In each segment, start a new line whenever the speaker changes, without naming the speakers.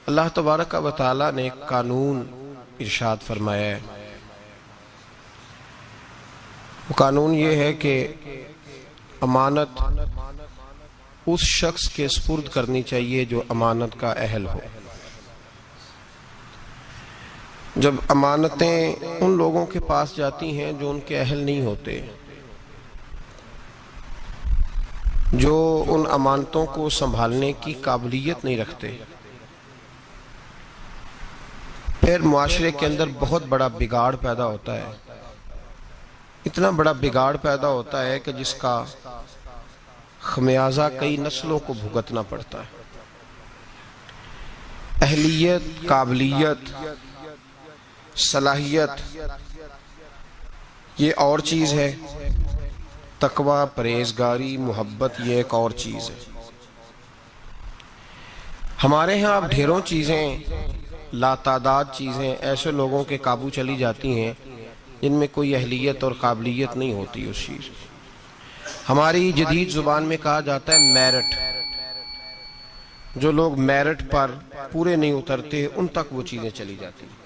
اللہ تبارک و تعالی نے ایک قانون ارشاد فرمایا ہے۔ وہ قانون یہ ہے کہ امانت اس شخص کے سپرد کرنی چاہیے جو امانت کا اہل ہو۔ جب امانتیں ان لوگوں کے پاس جاتی ہیں جو ان کے اہل نہیں ہوتے، جو ان امانتوں کو سنبھالنے کی قابلیت نہیں رکھتے، پھر معاشرے کے اندر بہت بڑا بگاڑ پیدا ہوتا ہے۔ اتنا بڑا بگاڑ پیدا ہوتا ہے کہ جس کا خمیازہ کئی نسلوں کو بھگتنا پڑتا ہے۔ اہلیت، قابلیت، صلاحیت یہ اور چیز ہے، تقوی، پرہیزگاری، محبت یہ ایک اور چیز ہے۔ ہمارے ہاں اب ڈھیروں چیزیں، لاتعداد چیزیں ایسے لوگوں کے قابو چلی جاتی ہیں جن میں کوئی اہلیت اور قابلیت نہیں ہوتی اس چیز۔ ہماری جدید زبان میں کہا جاتا ہے میرٹ۔ جو لوگ میرٹ پر پورے نہیں اترتے ان تک وہ چیزیں چلی جاتی ہیں۔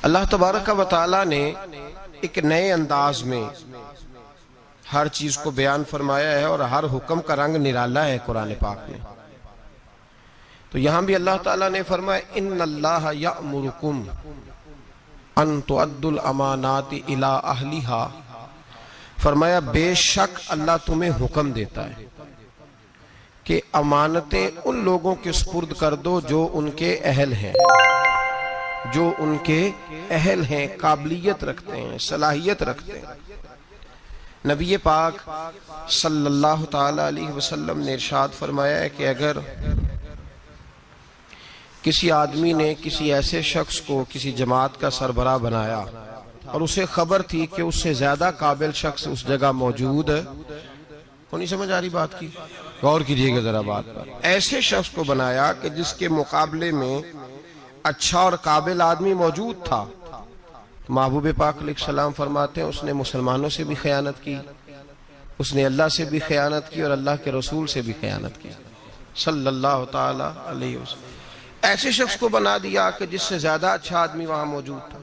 اللہ تبارک و تعالی نے ایک نئے انداز میں ہر چیز کو بیان فرمایا ہے اور ہر حکم کا رنگ نرالا ہے قرآن پاک میں۔ تو یہاں بھی اللہ تعالیٰ نے فرمایا ان اللہ یأمرکم ان تؤدوا الامانات الی اہلہا، فرمایا بے شک اللہ تمہیں حکم دیتا ہے کہ امانتیں ان لوگوں کے سپرد کر دو جو ان کے اہل ہیں، جو ان کے اہل ہیں، قابلیت رکھتے ہیں، صلاحیت رکھتے ہیں۔ نبی پاک صلی اللہ تعالی علیہ وسلم نے ارشاد فرمایا ہے کہ اگر کسی آدمی نے کسی ایسے شخص کو کسی جماعت کا سربراہ بنایا اور اسے خبر تھی کہ اس سے زیادہ قابل شخص اس جگہ موجود ہے، کو نہیں سمجھ آ رہی بات کی؟ غور کیجئے گا ذرا بات پر۔ ایسے شخص کو بنایا کہ جس کے مقابلے میں اچھا اور قابل آدمی موجود تھا، محبوب پاک علیہ السلام فرماتے ہیں اس نے مسلمانوں سے بھی خیانت کی، اس نے اللہ سے بھی خیانت کی اور اللہ کے رسول سے بھی خیانت کی صلی اللہ تعالی علیہ وسلم۔ ایسے شخص کو بنا دیا کہ جس سے زیادہ اچھا آدمی وہاں موجود تھا۔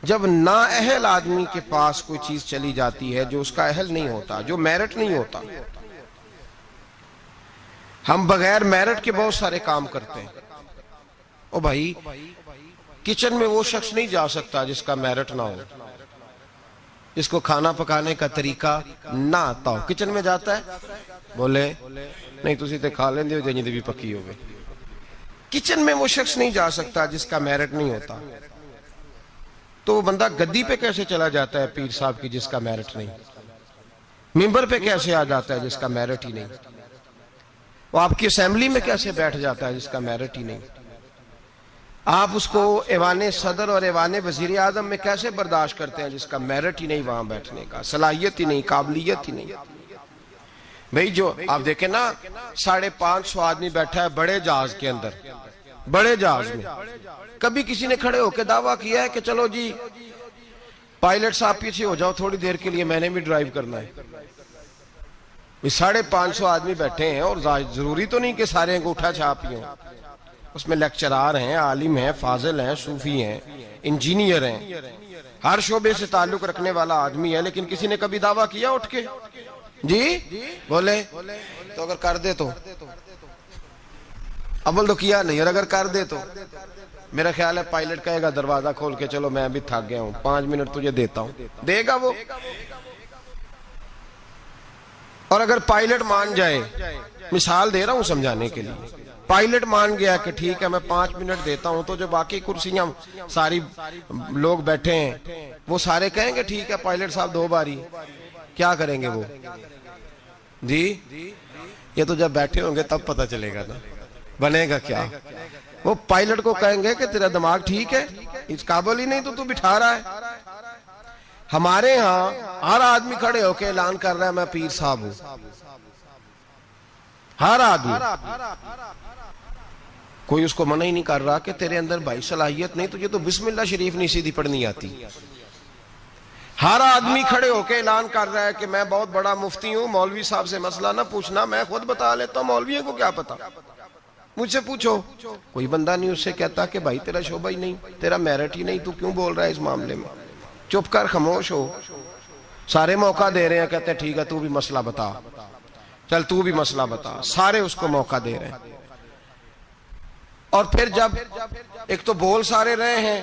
جب نااہل آدمی کے پاس کوئی چیز چلی جاتی ہے جو اس کا اہل نہیں ہوتا، جو میرٹ نہیں ہوتا، ہم بغیر میرٹ کے بہت سارے کام کرتے ہیں۔ او بھائی، کچن میں وہ شخص نہیں جا سکتا جس کا میرٹ نہ ہو، جس کو کھانا پکانے کا طریقہ نہ آتا ہو۔ کچن میں جاتا ہے، بولے نہیں تسی تے کھا لیندے ہو جنی بھی پکی ہو گئے۔ کچن میں وہ شخص نہیں جا سکتا جس کا میرٹ نہیں ہوتا، تو وہ بندہ گدی پہ کیسے چلا جاتا ہے پیر صاحب کی جس کا میرٹ نہیں؟ ممبر پہ کیسے آ جاتا ہے جس کا میرٹ ہی نہیں؟ وہ آپ کی اسمبلی میں کیسے بیٹھ جاتا ہے جس کا میرٹ ہی نہیں؟ آپ اس کو ایوان صدر اور ایوان وزیر اعظم میں کیسے برداشت کرتے ہیں جس کا میرٹ ہی نہیں وہاں بیٹھنے کا، صلاحیت ہی نہیں، قابلیت ہی نہیں؟ بھئی جو آپ دیکھیں نا 550 آدمی بیٹھا ہے بڑے جہاز کے اندر، بڑے جہاز میں، کبھی کسی نے کھڑے ہو کے دعویٰ کیا ہے کہ چلو جی پائلٹ صاحب پیچھے ہو جاؤ تھوڑی دیر کے لیے، میں نے بھی ڈرائیو کرنا ہے؟ 550 آدمی بیٹھے ہیں اور ضروری تو نہیں کہ سارے انگوٹھا چھاپ ہی ہوں، اس میں لیکچرار ہیں، عالم ہیں، فاضل ہیں، صوفی ہیں، انجینئر ہیں، ہر شعبے سے تعلق رکھنے والا آدمی ہے، لیکن کسی نے کبھی دعویٰ کیا اٹھ کے؟ جی بولے تو اگر کر دے تو اول تو کیا نہیں، اور اگر کر دے تو میرا خیال ہے پائلٹ کہے گا دروازہ کھول کے چلو میں بھی تھک گیا ہوں 5 منٹ تجھے دیتا ہوں، دے گا وہ؟ اور اگر پائلٹ مان جائے، مثال دے رہا ہوں سمجھانے کے لیے، پائلٹ مان گیا کہ ٹھیک ہے میں 5 منٹ دیتا ہوں، تو جو باقی کرسیاں ساری لوگ بیٹھے ہیں وہ سارے کہیں گے ٹھیک ہے پائلٹ صاحب 2 باری، کیا کریں گے وہ؟ جی یہ تو جب بیٹھے ہوں گے تب پتہ چلے گا نا بنے گا کیا۔ وہ پائلٹ کو کہیں گے کہ تیرا دماغ ٹھیک ہے، اس قابل ہی نہیں تو بٹھا رہا ہے۔ ہمارے ہاں ہر آدمی کھڑے ہو کے اعلان کر رہا ہے میں پیر صاحب ہوں، ہر آدمی، کوئی اس کو منع ہی نہیں کر رہا کہ تیرے اندر بھائی صلاحیت نہیں، تجھے تو بسم اللہ شریف نہیں سیدھی پڑھنی آتی۔ ہر آدمی کھڑے ہو کے اعلان کر رہا ہے کہ میں بہت بڑا مفتی ہوں، مولوی صاحب سے مسئلہ نہ پوچھنا، میں خود بتا لیتا ہوں، مولویوں کو کیا پتا۔ مجھ سے پوچھو، کوئی بندہ نہیں اس سے کہتا کہ بھائی تیرا شعبہ ہی نہیں، تیرا میرٹ ہی نہیں، تو کیوں بول رہا ہے اس معاملے میں؟ چپ کر، خاموش ہو۔ سارے موقع دے رہے ہیں، کہتے ہیں ٹھیک ہے تو بھی مسئلہ بتا، چل تو بھی مسئلہ بتا، سارے اس کو موقع دے رہے ہیں۔ اور پھر جب ایک تو بول سارے رہے ہیں،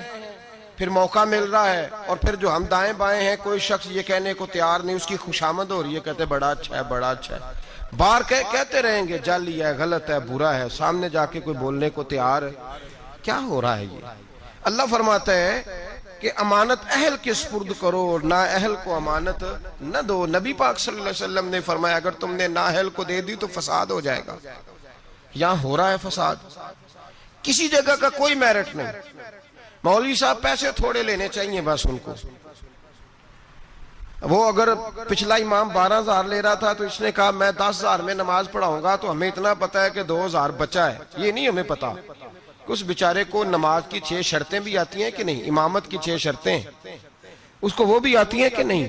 پھر موقع مل رہا ہے، اور پھر جو ہم دائیں بائیں ہیں کوئی شخص یہ کہنے کو تیار نہیں، اس کی خوشامد ہو رہی ہے، کہتے بڑا اچھا ہے بڑا اچھا ہے، باہر کہتے رہیں گے جعلی ہے، غلط ہے، برا ہے، سامنے جا کے کوئی بولنے کو تیار ہے؟ کیا ہو رہا ہے یہ؟ اللہ فرماتا ہے کہ امانت اہل کے سپرد کرو اور نا اہل کو امانت نہ دو۔ نبی پاک صلی اللہ علیہ وسلم نے فرمایا اگر تم نے نا اہل کو دے دی تو فساد ہو جائے گا۔ یہاں ہو رہا ہے فساد، کسی جگہ کا کوئی میرٹ نہیں۔ مولوی صاحب پیسے تھوڑے لینے چاہیے بس ان کو، وہ اگر پچھلا امام 12,000 لے رہا تھا تو اس نے کہا میں 10,000 میں نماز پڑھاؤں گا، تو ہمیں اتنا پتا ہے کہ 2,000 بچا ہے، یہ نہیں ہمیں پتا اس بیچارے کو نماز کی 6 شرطیں بھی آتی ہیں کہ نہیں، امامت کی 6 شرطیں اس کو وہ بھی آتی ہیں کہ نہیں،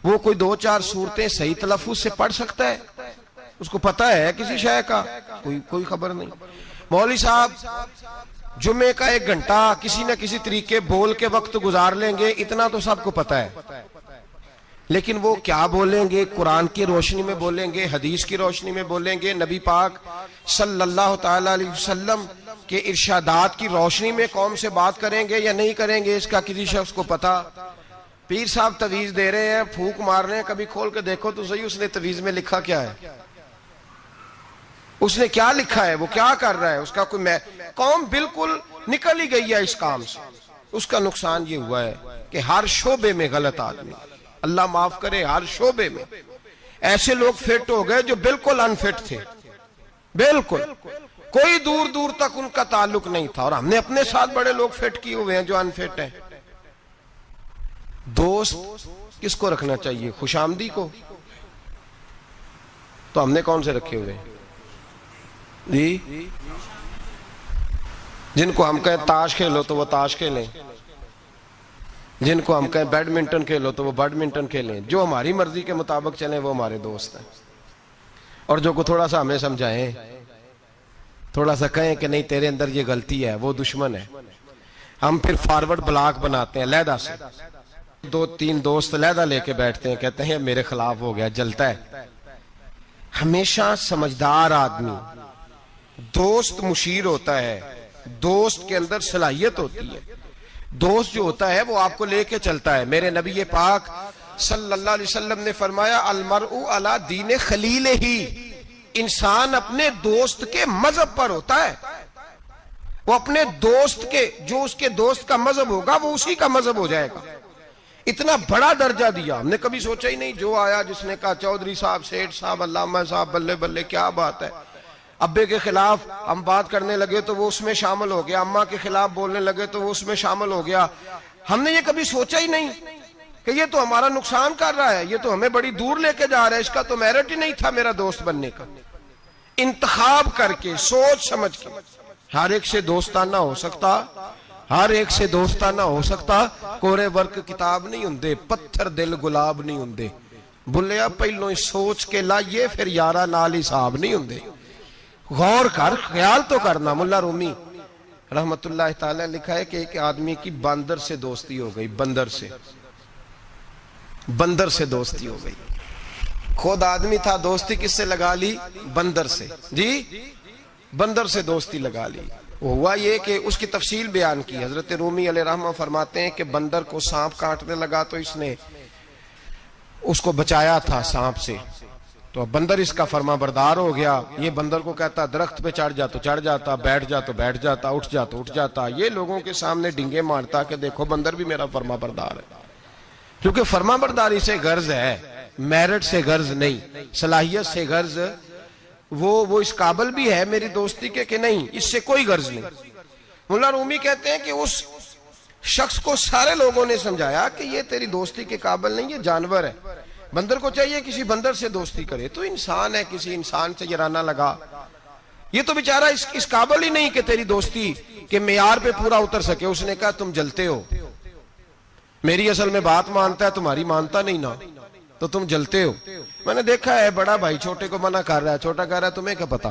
وہ کوئی 2-4 سورتیں صحیح تلفظ سے پڑھ سکتا ہے، اس کو پتا ہے کسی شے کا؟ کوئی خبر نہیں۔ مولوی صاحب جمعے کا 1 گھنٹہ کسی نہ کسی طریقے بول کے وقت گزار لیں گے، اتنا تو سب کو پتا ہے، لیکن وہ کیا بولیں گے؟ قرآن کی روشنی میں بولیں گے، حدیث کی روشنی میں بولیں گے، نبی پاک صلی اللہ تعالی علیہ وسلم کے ارشادات کی روشنی میں قوم سے بات کریں گے یا نہیں کریں گے، اس کا کسی شخص کو پتا؟ پیر صاحب تعویذ دے رہے ہیں، پھونک مار رہے ہیں، کبھی کھول کے دیکھو تو صحیح اس نے تعویذ میں لکھا کیا ہے، اس نے کیا لکھا ہے، وہ کیا کر رہا ہے، اس کا کوئی قوم بالکل نکل ہی گئی ہے اس کام سے۔ اس کا نقصان یہ ہوا ہے کہ ہر شعبے میں غلط آدمی، اللہ معاف کرے، ہر شعبے میں ایسے لوگ فٹ ہو گئے جو بالکل انفٹ تھے، بالکل کوئی دور دور تک ان کا تعلق نہیں تھا، اور ہم نے اپنے ساتھ بڑے لوگ فٹ کیے ہوئے ہیں جو انفٹ ہیں۔ دوست کس کو رکھنا چاہیے؟ خوش آمدی کو؟ تو ہم نے کون سے رکھے ہوئے ہیں جی؟ جن کو ہم کہیں تاش کھیلو تو وہ تاش کھیلیں، جن کو ہم کہیں بیڈمنٹن کھیلو تو وہ بیڈمنٹن کھیلیں، جو ہماری مرضی کے مطابق چلیں وہ ہمارے دوست ہیں، اور جو کو تھوڑا سا ہمیں سمجھائیں، تھوڑا سا کہیں کہ نہیں تیرے اندر یہ غلطی ہے، وہ دشمن ہے۔ ہم پھر فارورڈ بلاک بناتے ہیں علیحدہ سے، 2-3 دوست علیحدہ لے کے بیٹھتے ہیں، کہتے ہیں میرے خلاف ہو گیا، جلتا ہے۔ ہمیشہ سمجھدار آدمی دوست مشیر ہوتا ہے، دوست کے اندر صلاحیت ہوتی ہے، دوست جو ہوتا ہے وہ آپ کو لے کے چلتا ہے۔ میرے نبی پاک صلی اللہ علیہ وسلم نے فرمایا المرء علی دین خلیلہ ہی، انسان اپنے دوست کے مذہب پر ہوتا ہے، وہ اپنے دوست کے، جو اس کے دوست کا مذہب ہوگا وہ اسی کا مذہب ہو جائے گا۔ اتنا بڑا درجہ دیا، ہم نے کبھی سوچا ہی نہیں، جو آیا جس نے کہا چودھری صاحب، سیٹھ صاحب، علامہ صاحب، بلے بلے کیا بات ہے، ابے کے خلاف ہم بات کرنے لگے تو وہ اس میں شامل ہو گیا، اماں کے خلاف بولنے لگے تو وہ اس میں شامل ہو گیا۔ ہم نے یہ کبھی سوچا ہی نہیں کہ یہ تو ہمارا نقصان کر رہا ہے، یہ تو ہمیں بڑی دور لے کے جا رہا ہے، اس کا تو میرٹ ہی نہیں تھا میرا دوست بننے کا۔ انتخاب کر کے، سوچ سمجھ کے، ہر ایک سے دوستانہ ہو سکتا، ہر ایک سے دوستانہ ہو سکتا، کورے ورک کتاب نہیں ہوندے، پتھر دل گلاب نہیں ہوندے، بھلیا پہلوں سوچ کے لائیے پھر یارہ نال حساب نہیں ہوندے۔ غور کر، خیال تو کرنا۔ ملا رومی رحمت اللہ تعالی لکھا ہے کہ ایک آدمی کی باندر سے دوستی ہو گئی، بندر سے دوستی ہو گئی، خود آدمی تھا، دوستی کس سے لگا لی؟ بندر سے، جی بندر سے دوستی لگا لی۔ ہوا یہ کہ اس کی تفصیل بیان کی، حضرت رومی علیہ رحمہ فرماتے ہیں کہ بندر کو سانپ کاٹنے لگا تو اس نے اس کو بچایا تھا سانپ سے، تو بندر اس کا فرما بردار ہو گیا۔ یہ بندر کو کہتا درخت پہ چڑھ جا تو چڑھ جاتا، بیٹھ جا تو بیٹھ جاتا، اٹھ جا تو اٹھ جاتا، یہ لوگوں کے سامنے ڈنگے مارتا کہ دیکھو بندر بھی میرا فرما بردار ہے، کیونکہ فرما برداری سے غرض ہے، میرٹ سے غرض نہیں، صلاحیت سے غرض، وہ اس قابل بھی ہے میری دوستی کے کہ نہیں، اس سے کوئی غرض نہیں۔ مولا رومی کہتے ہیں کہ اس شخص کو سارے لوگوں نے سمجھایا کہ یہ تیری دوستی کے قابل نہیں، یہ جانور ہے، بندر کو چاہیے کسی بندر سے دوستی کرے، تو انسان ہے، کسی انسان سے جرانہ لگا، یہ تو بیچارہ اس قابل ہی نہیں کہ تیری دوستی کے معیار پہ پورا اتر سکے۔ اس نے کہا تم جلتے ہو، میری اصل میں بات مانتا ہے، تمہاری مانتا نہیں نا، تو تم جلتے ہو۔ میں نے دیکھا ہے بڑا بھائی چھوٹے کو منع کر رہا ہے، چھوٹا کہہ رہا ہے تمہیں کیا پتا۔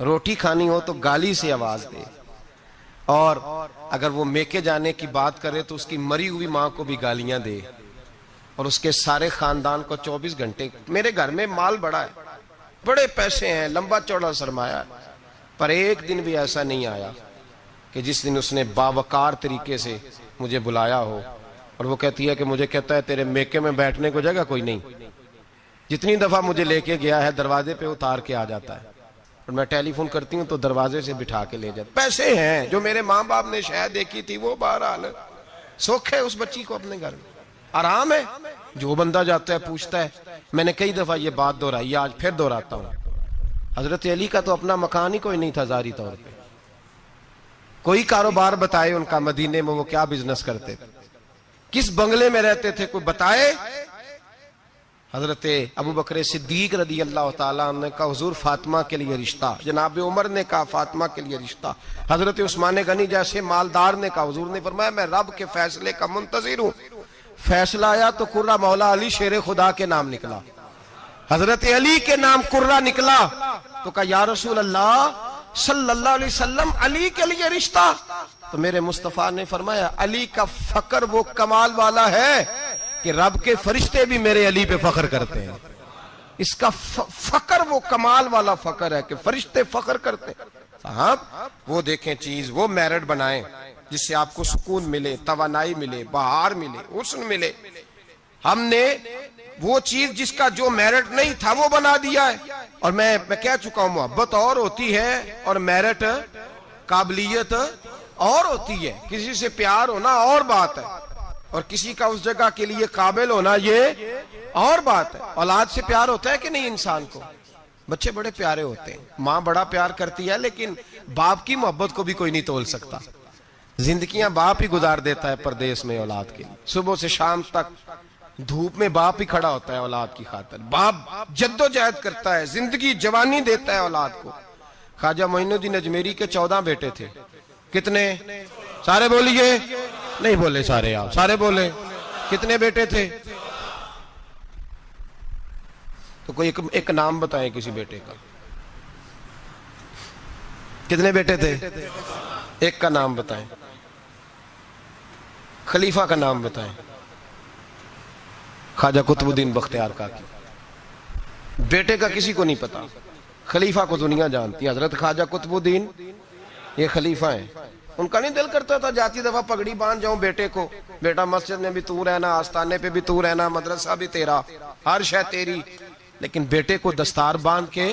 روٹی کھانی ہو تو گالی سے آواز دے، اور اگر وہ میکے جانے کی بات کرے تو اس کی مری ہوئی ماں کو بھی گالیاں دے، اور اس کے سارے خاندان کو 24 گھنٹے. میرے گھر میں مال بڑا ہے، بڑے پیسے ہیں، لمبا چوڑا سرمایہ ہے، پر ایک دن بھی ایسا نہیں آیا کہ جس دن اس نے باوقار طریقے سے مجھے بلایا ہو. اور وہ کہتی ہے کہ مجھے کہتا ہے تیرے میکے میں بیٹھنے کو جگہ کوئی نہیں. جتنی دفعہ مجھے لے کے گیا ہے دروازے پہ اتار کے آ جاتا ہے، اور میں ٹیلی فون کرتی ہوں تو دروازے سے بٹھا کے لے جاتا. پیسے ہیں، جو میرے ماں باپ نے شاید دیکھی تھی وہ بہرحال سکھ ہے اس بچی کو اپنے گھر میں، آرام ہے. جو بندہ جاتا ہے پوچھتا ہے. میں نے کئی دفعہ یہ بات دہرائی، آج پھر دہراتا ہوں. حضرت علی کا تو اپنا مکان ہی کوئی نہیں تھا ظاہری طور پہ. کوئی کاروبار بتائے ان کا مدینے میں وہ کیا بزنس کرتے تھے، کس بنگلے میں رہتے تھے، کوئی بتائے. حضرت ابو بکر صدیق رضی اللہ تعالیٰ عنہ نے کہا حضور فاطمہ کے لیے رشتہ. جناب عمر نے کہا فاطمہ کے لیے رشتہ. حضرت عثمان غنی جیسے مالدار نے کہا. حضور نے فرمایا میں رب کے فیصلے کا منتظر ہوں. فیصلہ آیا تو قرہ مولا علی شیر خدا کے نام نکلا، حضرت علی کے نام قرہ نکلا. تو کہا یا رسول اللہ صلی اللہ علیہ وسلم علی کے لیے رشتہ. تو میرے مصطفیٰ نے فرمایا علی کا فخر وہ کمال والا ہے کہ رب کے فرشتے بھی میرے علی پہ فخر کرتے ہیں. اس کا فخر وہ کمال والا فخر ہے کہ فرشتے فخر کرتے ہیں. صاحب وہ دیکھیں چیز، وہ میرٹ بنائیں جس سے آپ کو سکون ملے، توانائی ملے، بہار ملے، حسن ملے. ہم نے وہ چیز جس کا جو میرٹ نہیں تھا وہ بنا دیا ہے. اور میں کہہ چکا ہوں محبت اور ہوتی ہے اور میرٹ قابلیت اور ہوتی ہے. کسی سے پیار ہونا اور بات ہے، اور کسی کا اس جگہ کے لیے قابل ہونا یہ اور بات ہے. اولاد سے پیار ہوتا ہے کہ نہیں انسان کو؟ بچے بڑے پیارے ہوتے ہیں، ماں بڑا پیار کرتی ہے، لیکن باپ کی محبت کو بھی کوئی نہیں تول سکتا. زندگیاں باپ ہی گزار دیتا ہے پردیس میں اولاد کے. صبح سے شام تک دھوپ میں باپ ہی کھڑا ہوتا ہے اولاد کی خاطر. باپ جدوجہد کرتا ہے، زندگی جوانی دیتا ہے اولاد کو. خواجہ معین الدین اجمیری کے 14 بیٹے تھے. کتنے؟ سارے بولیے. نہیں بولے سارے، آپ سارے بولے. کتنے بیٹے تھے؟ تو کوئی ایک نام بتائیں کسی بیٹے کا. کتنے بیٹے تھے؟ ایک کا نام بتائیں. خلیفہ کا نام بتائیں. خواجہ قطب الدین بختیار کاکی. بیٹے کا کسی کو نہیں پتا، خلیفہ کو دنیا جانتی ہے. حضرت خواجہ قطب الدین یہ خلیفہ ہیں. ان کا نہیں دل کرتا تھا جاتی دفعہ پگڑی باندھ جاؤں بیٹے کو، بیٹا مسجد میں بھی تو رہنا، آستانے پہ بھی تو رہنا، مدرسہ بھی تیرا، ہر شے تیری. لیکن بیٹے کو دستار باندھ کے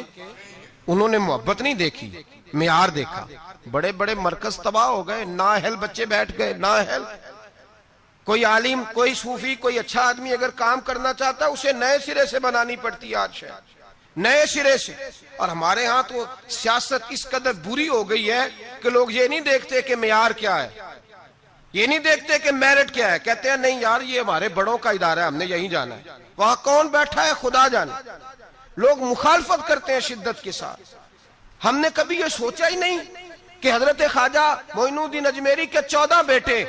انہوں نے محبت نہیں دیکھی، معیار دیکھا. بڑے بڑے مرکز تباہ ہو گئے، نااہل بچے بیٹھ گئے، نااہل. کوئی عالم، کوئی صوفی، کوئی اچھا آدمی اگر کام کرنا چاہتا ہے اسے نئے سرے سے بنانی پڑتی ہے. آج نئے سرے سے. اور ہمارے ہاں تو سیاست اس قدر بری ہو گئی ہے کہ لوگ یہ نہیں دیکھتے کہ معیار کیا ہے، یہ نہیں دیکھتے کہ میرٹ کیا ہے. کہتے ہیں نہیں یار یہ ہمارے بڑوں کا ادارہ ہے، ہم نے یہیں جانا ہے. وہاں کون بیٹھا ہے خدا جانے. لوگ مخالفت کرتے ہیں شدت کے ساتھ. ہم نے کبھی یہ سوچا ہی نہیں کہ حضرت خواجہ معین الدین اجمیری کے 14 بیٹے،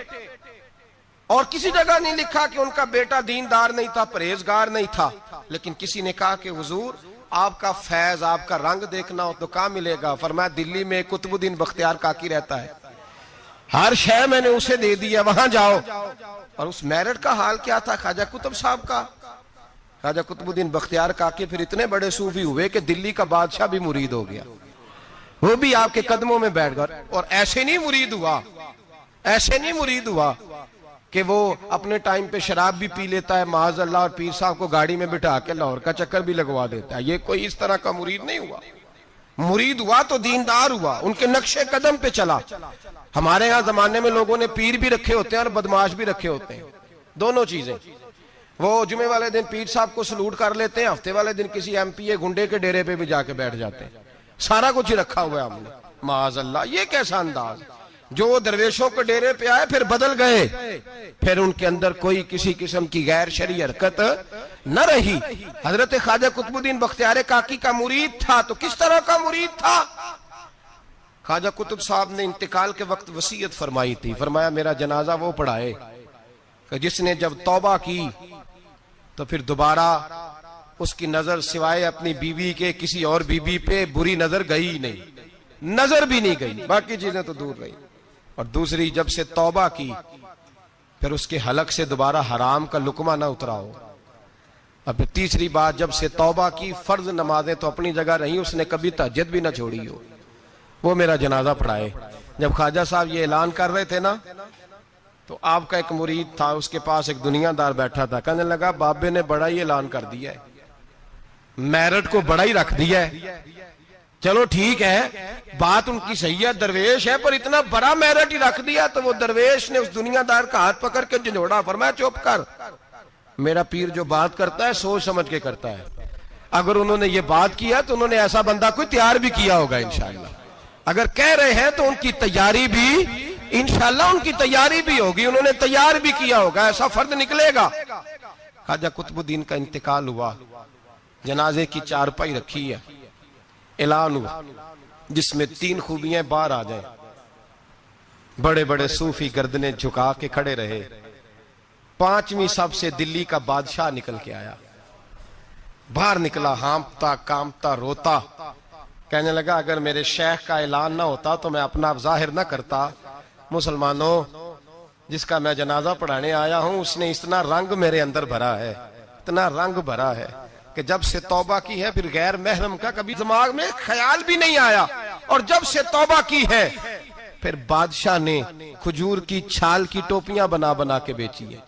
اور کسی جگہ نہیں لکھا کہ ان کا بیٹا دیندار نہیں تھا، پرہیزگار نہیں تھا. لیکن کسی نے کہا کہ حضور آپ کا فیض، آپ کا رنگ دیکھنا ہو تو کہاں ملے گا؟ فرمایا دلی میں قطب الدین بختیار کاکی رہتا ہے، ہر شے میں نے اسے دے دیا، وہاں جاؤ. اور اس میرٹ کا حال کیا تھا خواجہ قطب صاحب کا؟ خواجہ قطب الدین بختیار کاکی پھر اتنے بڑے صوفی ہوئے کہ دلی کا بادشاہ بھی مرید ہو گیا، وہ بھی آپ کے قدموں میں بیٹھ گیا. اور ایسے نہیں مرید ہوا، ایسے نہیں مرید ہوا کہ وہ اپنے ٹائم پہ شراب بھی پی لیتا ہے معاذ اللہ، اور پیر صاحب کو گاڑی میں بٹھا کے لاہور کا چکر بھی لگوا دیتا ہے. یہ کوئی اس طرح کا مرید نہیں ہوا. مرید ہوا تو دیندار ہوا، ان کے نقش قدم پہ چلا. ہمارے ہاں زمانے میں لوگوں نے پیر بھی رکھے ہوتے ہیں اور بدماش بھی رکھے ہوتے ہیں، دونوں چیزیں. وہ جمعے والے دن پیر صاحب کو سلوٹ کر لیتے ہیں، ہفتے والے دن کسی ایم پی اے گنڈے کے ڈیرے پہ بھی جا کے بیٹھ جاتے ہیں. سارا کچھ ہی رکھا ہوا ہے ہم نے معاذ اللہ. یہ کیسا انداز! جو درویشوں کے ڈیرے پہ آئے پھر بدل گئے، پھر ان کے اندر کوئی کسی قسم کی غیر شرعی حرکت نہ رہی. حضرت خواجہ قطب الدین بختیار کاکی کا مرید تھا تو کس طرح کا مرید تھا؟ خواجہ قطب صاحب نے انتقال کے وقت وصیت فرمائی تھی. فرمایا میرا جنازہ وہ پڑھائے کہ جس نے جب توبہ کی تو پھر دوبارہ اس کی نظر سوائے اپنی بیوی کے کسی اور بیوی پہ بری نظر گئی ہی نہیں. نظر بھی نہیں گئی، باقی چیزیں تو دور رہی. اور دوسری، جب سے توبہ کی پھر اس کے حلق سے دوبارہ حرام کا لقمہ نہ اترا ہو. اور پھر تیسری بات، جب سے توبہ کی فرض نمازیں تو اپنی جگہ رہیں، اس نے کبھی تہجد بھی نہ چھوڑی ہو. وہ میرا جنازہ پڑھائے. جب خواجہ صاحب یہ اعلان کر رہے تھے نا تو آپ کا ایک مرید تھا، اس کے پاس ایک دنیا دار بیٹھا تھا، کہنے لگا بابے نے بڑا ہی اعلان کر دیا ہے، میرٹ کو بڑا ہی رکھ دیا ہے. چلو ٹھیک ہے، بات ان کی صحیح ہے، درویش ہے، پر اتنا بڑا میرٹ ہی رکھ دیا. تو وہ درویش نے اس دنیا دار کا ہاتھ پکڑ کے جھنجھوڑا، فرمایا چپ کر، میرا پیر جو بات کرتا ہے سوچ سمجھ کے کرتا ہے. اگر انہوں نے یہ بات کیا تو انہوں نے ایسا بندہ کوئی تیار بھی کیا ہوگا انشاءاللہ. اگر کہہ رہے ہیں تو ان کی تیاری بھی انشاءاللہ ان کی تیاری بھی ہوگی، انہوں نے تیار بھی کیا ہوگا، ایسا فرد نکلے گا. خواجہ قطب الدین کا انتقال ہوا، جنازے کی چارپائی رکھی ہے، اعلان ہوا جس میں 3 خوبیاں باہر آ جائیں. بڑے بڑے صوفی گردنیں جھکا کے کھڑے رہے. 5ویں سب سے دلی کا بادشاہ نکل کے آیا، باہر نکلا، ہانپتا کامتا روتا، کہنے لگا اگر میرے شیخ کا اعلان نہ ہوتا تو میں اپنا ظاہر نہ کرتا. مسلمانوں، جس کا میں جنازہ پڑھانے آیا ہوں اس نے اتنا رنگ میرے اندر بھرا ہے، اتنا رنگ بھرا ہے کہ جب سے توبہ کی ہے پھر غیر محرم کا کبھی دماغ میں خیال بھی نہیں آیا. اور جب سے توبہ کی ہے پھر بادشاہ نے کھجور کی چھال کی ٹوپیاں بنا بنا کے بیچی ہے،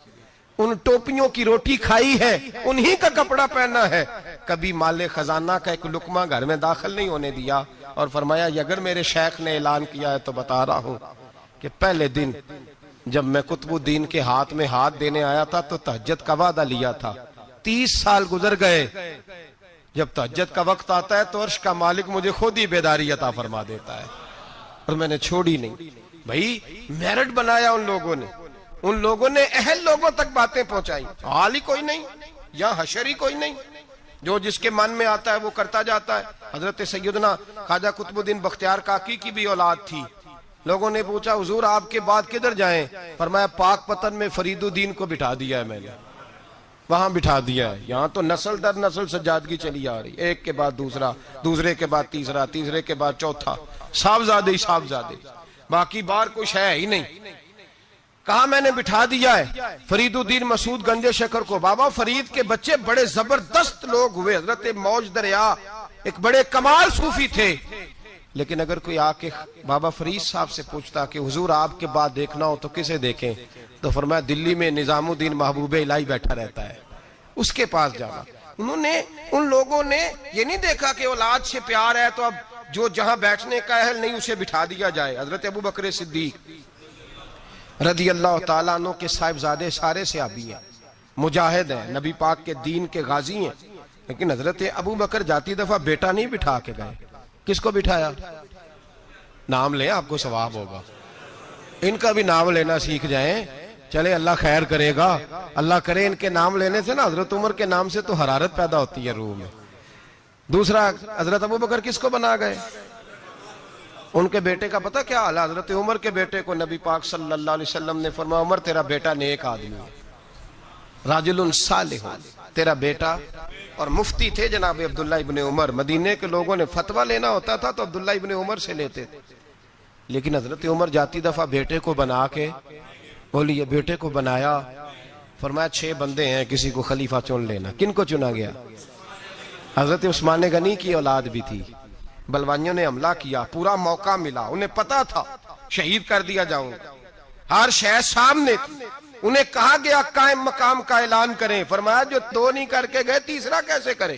ان ٹوپیوں کی روٹی کھائی ہے، انہی کا کپڑا پہنا ہے. کبھی مال خزانہ کا ایک لقمہ گھر میں داخل نہیں ہونے دیا. اور فرمایا اگر میرے شیخ نے اعلان کیا ہے تو بتا رہا ہوں کہ پہلے دن جب میں قطب الدین کے ہاتھ میں ہاتھ دینے آیا تھا تو تہجد کا وعدہ لیا تھا. 30 سال گزر گئے، جب تہجد کا وقت آتا ہے تو عرش کا مالک مجھے خود ہی بیداری عطا فرما دیتا ہے، اور میں نے چھوڑی نہیں. بھائی میرٹ بنایا ان لوگوں نے اہل لوگوں تک باتیں پہنچائی. حال ہی کوئی نہیں، یا حشر ہی کوئی نہیں، جو جس کے من میں آتا ہے وہ کرتا جاتا ہے. حضرت سیدنا خواجہ قطب الدین بختیار کاکی کی بھی اولاد تھی. لوگوں نے پوچھا حضور آپ کے بعد کدھر جائیں؟ فرمایا پاک پتن میں فرید الدین کو بٹھا دیا ہے میں نے، وہاں بٹھا دیا ہے. یہاں تو نسل در نسل سجادگی چلی آ رہی، ایک کے بعد دوسرا، دوسرے کے بعد تیسرا، تیسرے کے بعد چوتھا، صاحبزادے ہی صاحبزادے، باقی بار کچھ ہے ہی نہیں. کہا میں نے بٹھا دیا ہے فرید الدین مسعود گنج شکر کو. بابا فرید کے بچے بڑے زبردست لوگ ہوئے، حضرت موج دریا ایک بڑے کمال صوفی تھے. لیکن اگر کوئی آ کے بابا فرید صاحب سے پوچھتا کہ حضور آپ کے بعد دیکھنا ہو تو کسے دیکھیں، تو فرمایا دلی میں نظام الدین محبوب الہی بیٹھا رہتا ہے، اس کے پاس جانا. ان لوگوں نے یہ نہیں دیکھا کہ اولاد سے پیار ہے تو اب جو جہاں بیٹھنے کا اہل نہیں اسے بٹھا دیا جائے. حضرت ابو بکر صدیق رضی اللہ تعالیٰ عنہ کے صاحبزادے سارے صحابی ہیں، مجاہد ہیں، نبی پاک کے دین کے غازی ہیں. لیکن حضرت ابو بکر جاتی دفعہ بیٹا نہیں بٹھا کے گئے. کس کو بٹھایا؟ نام لیں، آپ کو ثواب ہوگا. ان کا بھی نام لینا سیکھ جائیں، چلے اللہ خیر کرے گا. اللہ کرے ان کے نام لینے سے نا حضرت عمر کے نام سے تو حرارت پیدا ہوتی ہے روح میں. دوسرا، حضرت ابو بکر کس کو بنا گئے؟ ان کے بیٹے کا پتہ کیا حال ہے؟ حضرت عمر کے بیٹے کو نبی پاک صلی اللہ علیہ وسلم نے فرمایا عمر تیرا بیٹا نیک آدمی ہے، راجل صالح، تیرا بیٹا. اور مفتی تھے جناب عبداللہ ابن عمر. مدینے کے لوگوں نے فتویٰ لینا ہوتا تھا تو عبداللہ ابن عمر سے لیتے تھے. لیکن حضرت عمر جاتی دفعہ بیٹے کو بنا کے بولیے، بیٹے کو بنایا، فرمایا 6 بندے ہیں، کسی کو خلیفہ چن لینا. کن کو چنا گیا؟ حضرت عثمان غنی کی اولاد بھی تھی. بلوانیوں نے حملہ کیا، پورا موقع ملا، انہیں پتا تھا شہید کر دیا جاؤں گا، ہر شے سامنے تھی. انہیں کہا گیا قائم مقام کا اعلان کریں. فرمایا جو 2 نہیں کر کے گئے تیسرا کیسے کرے؟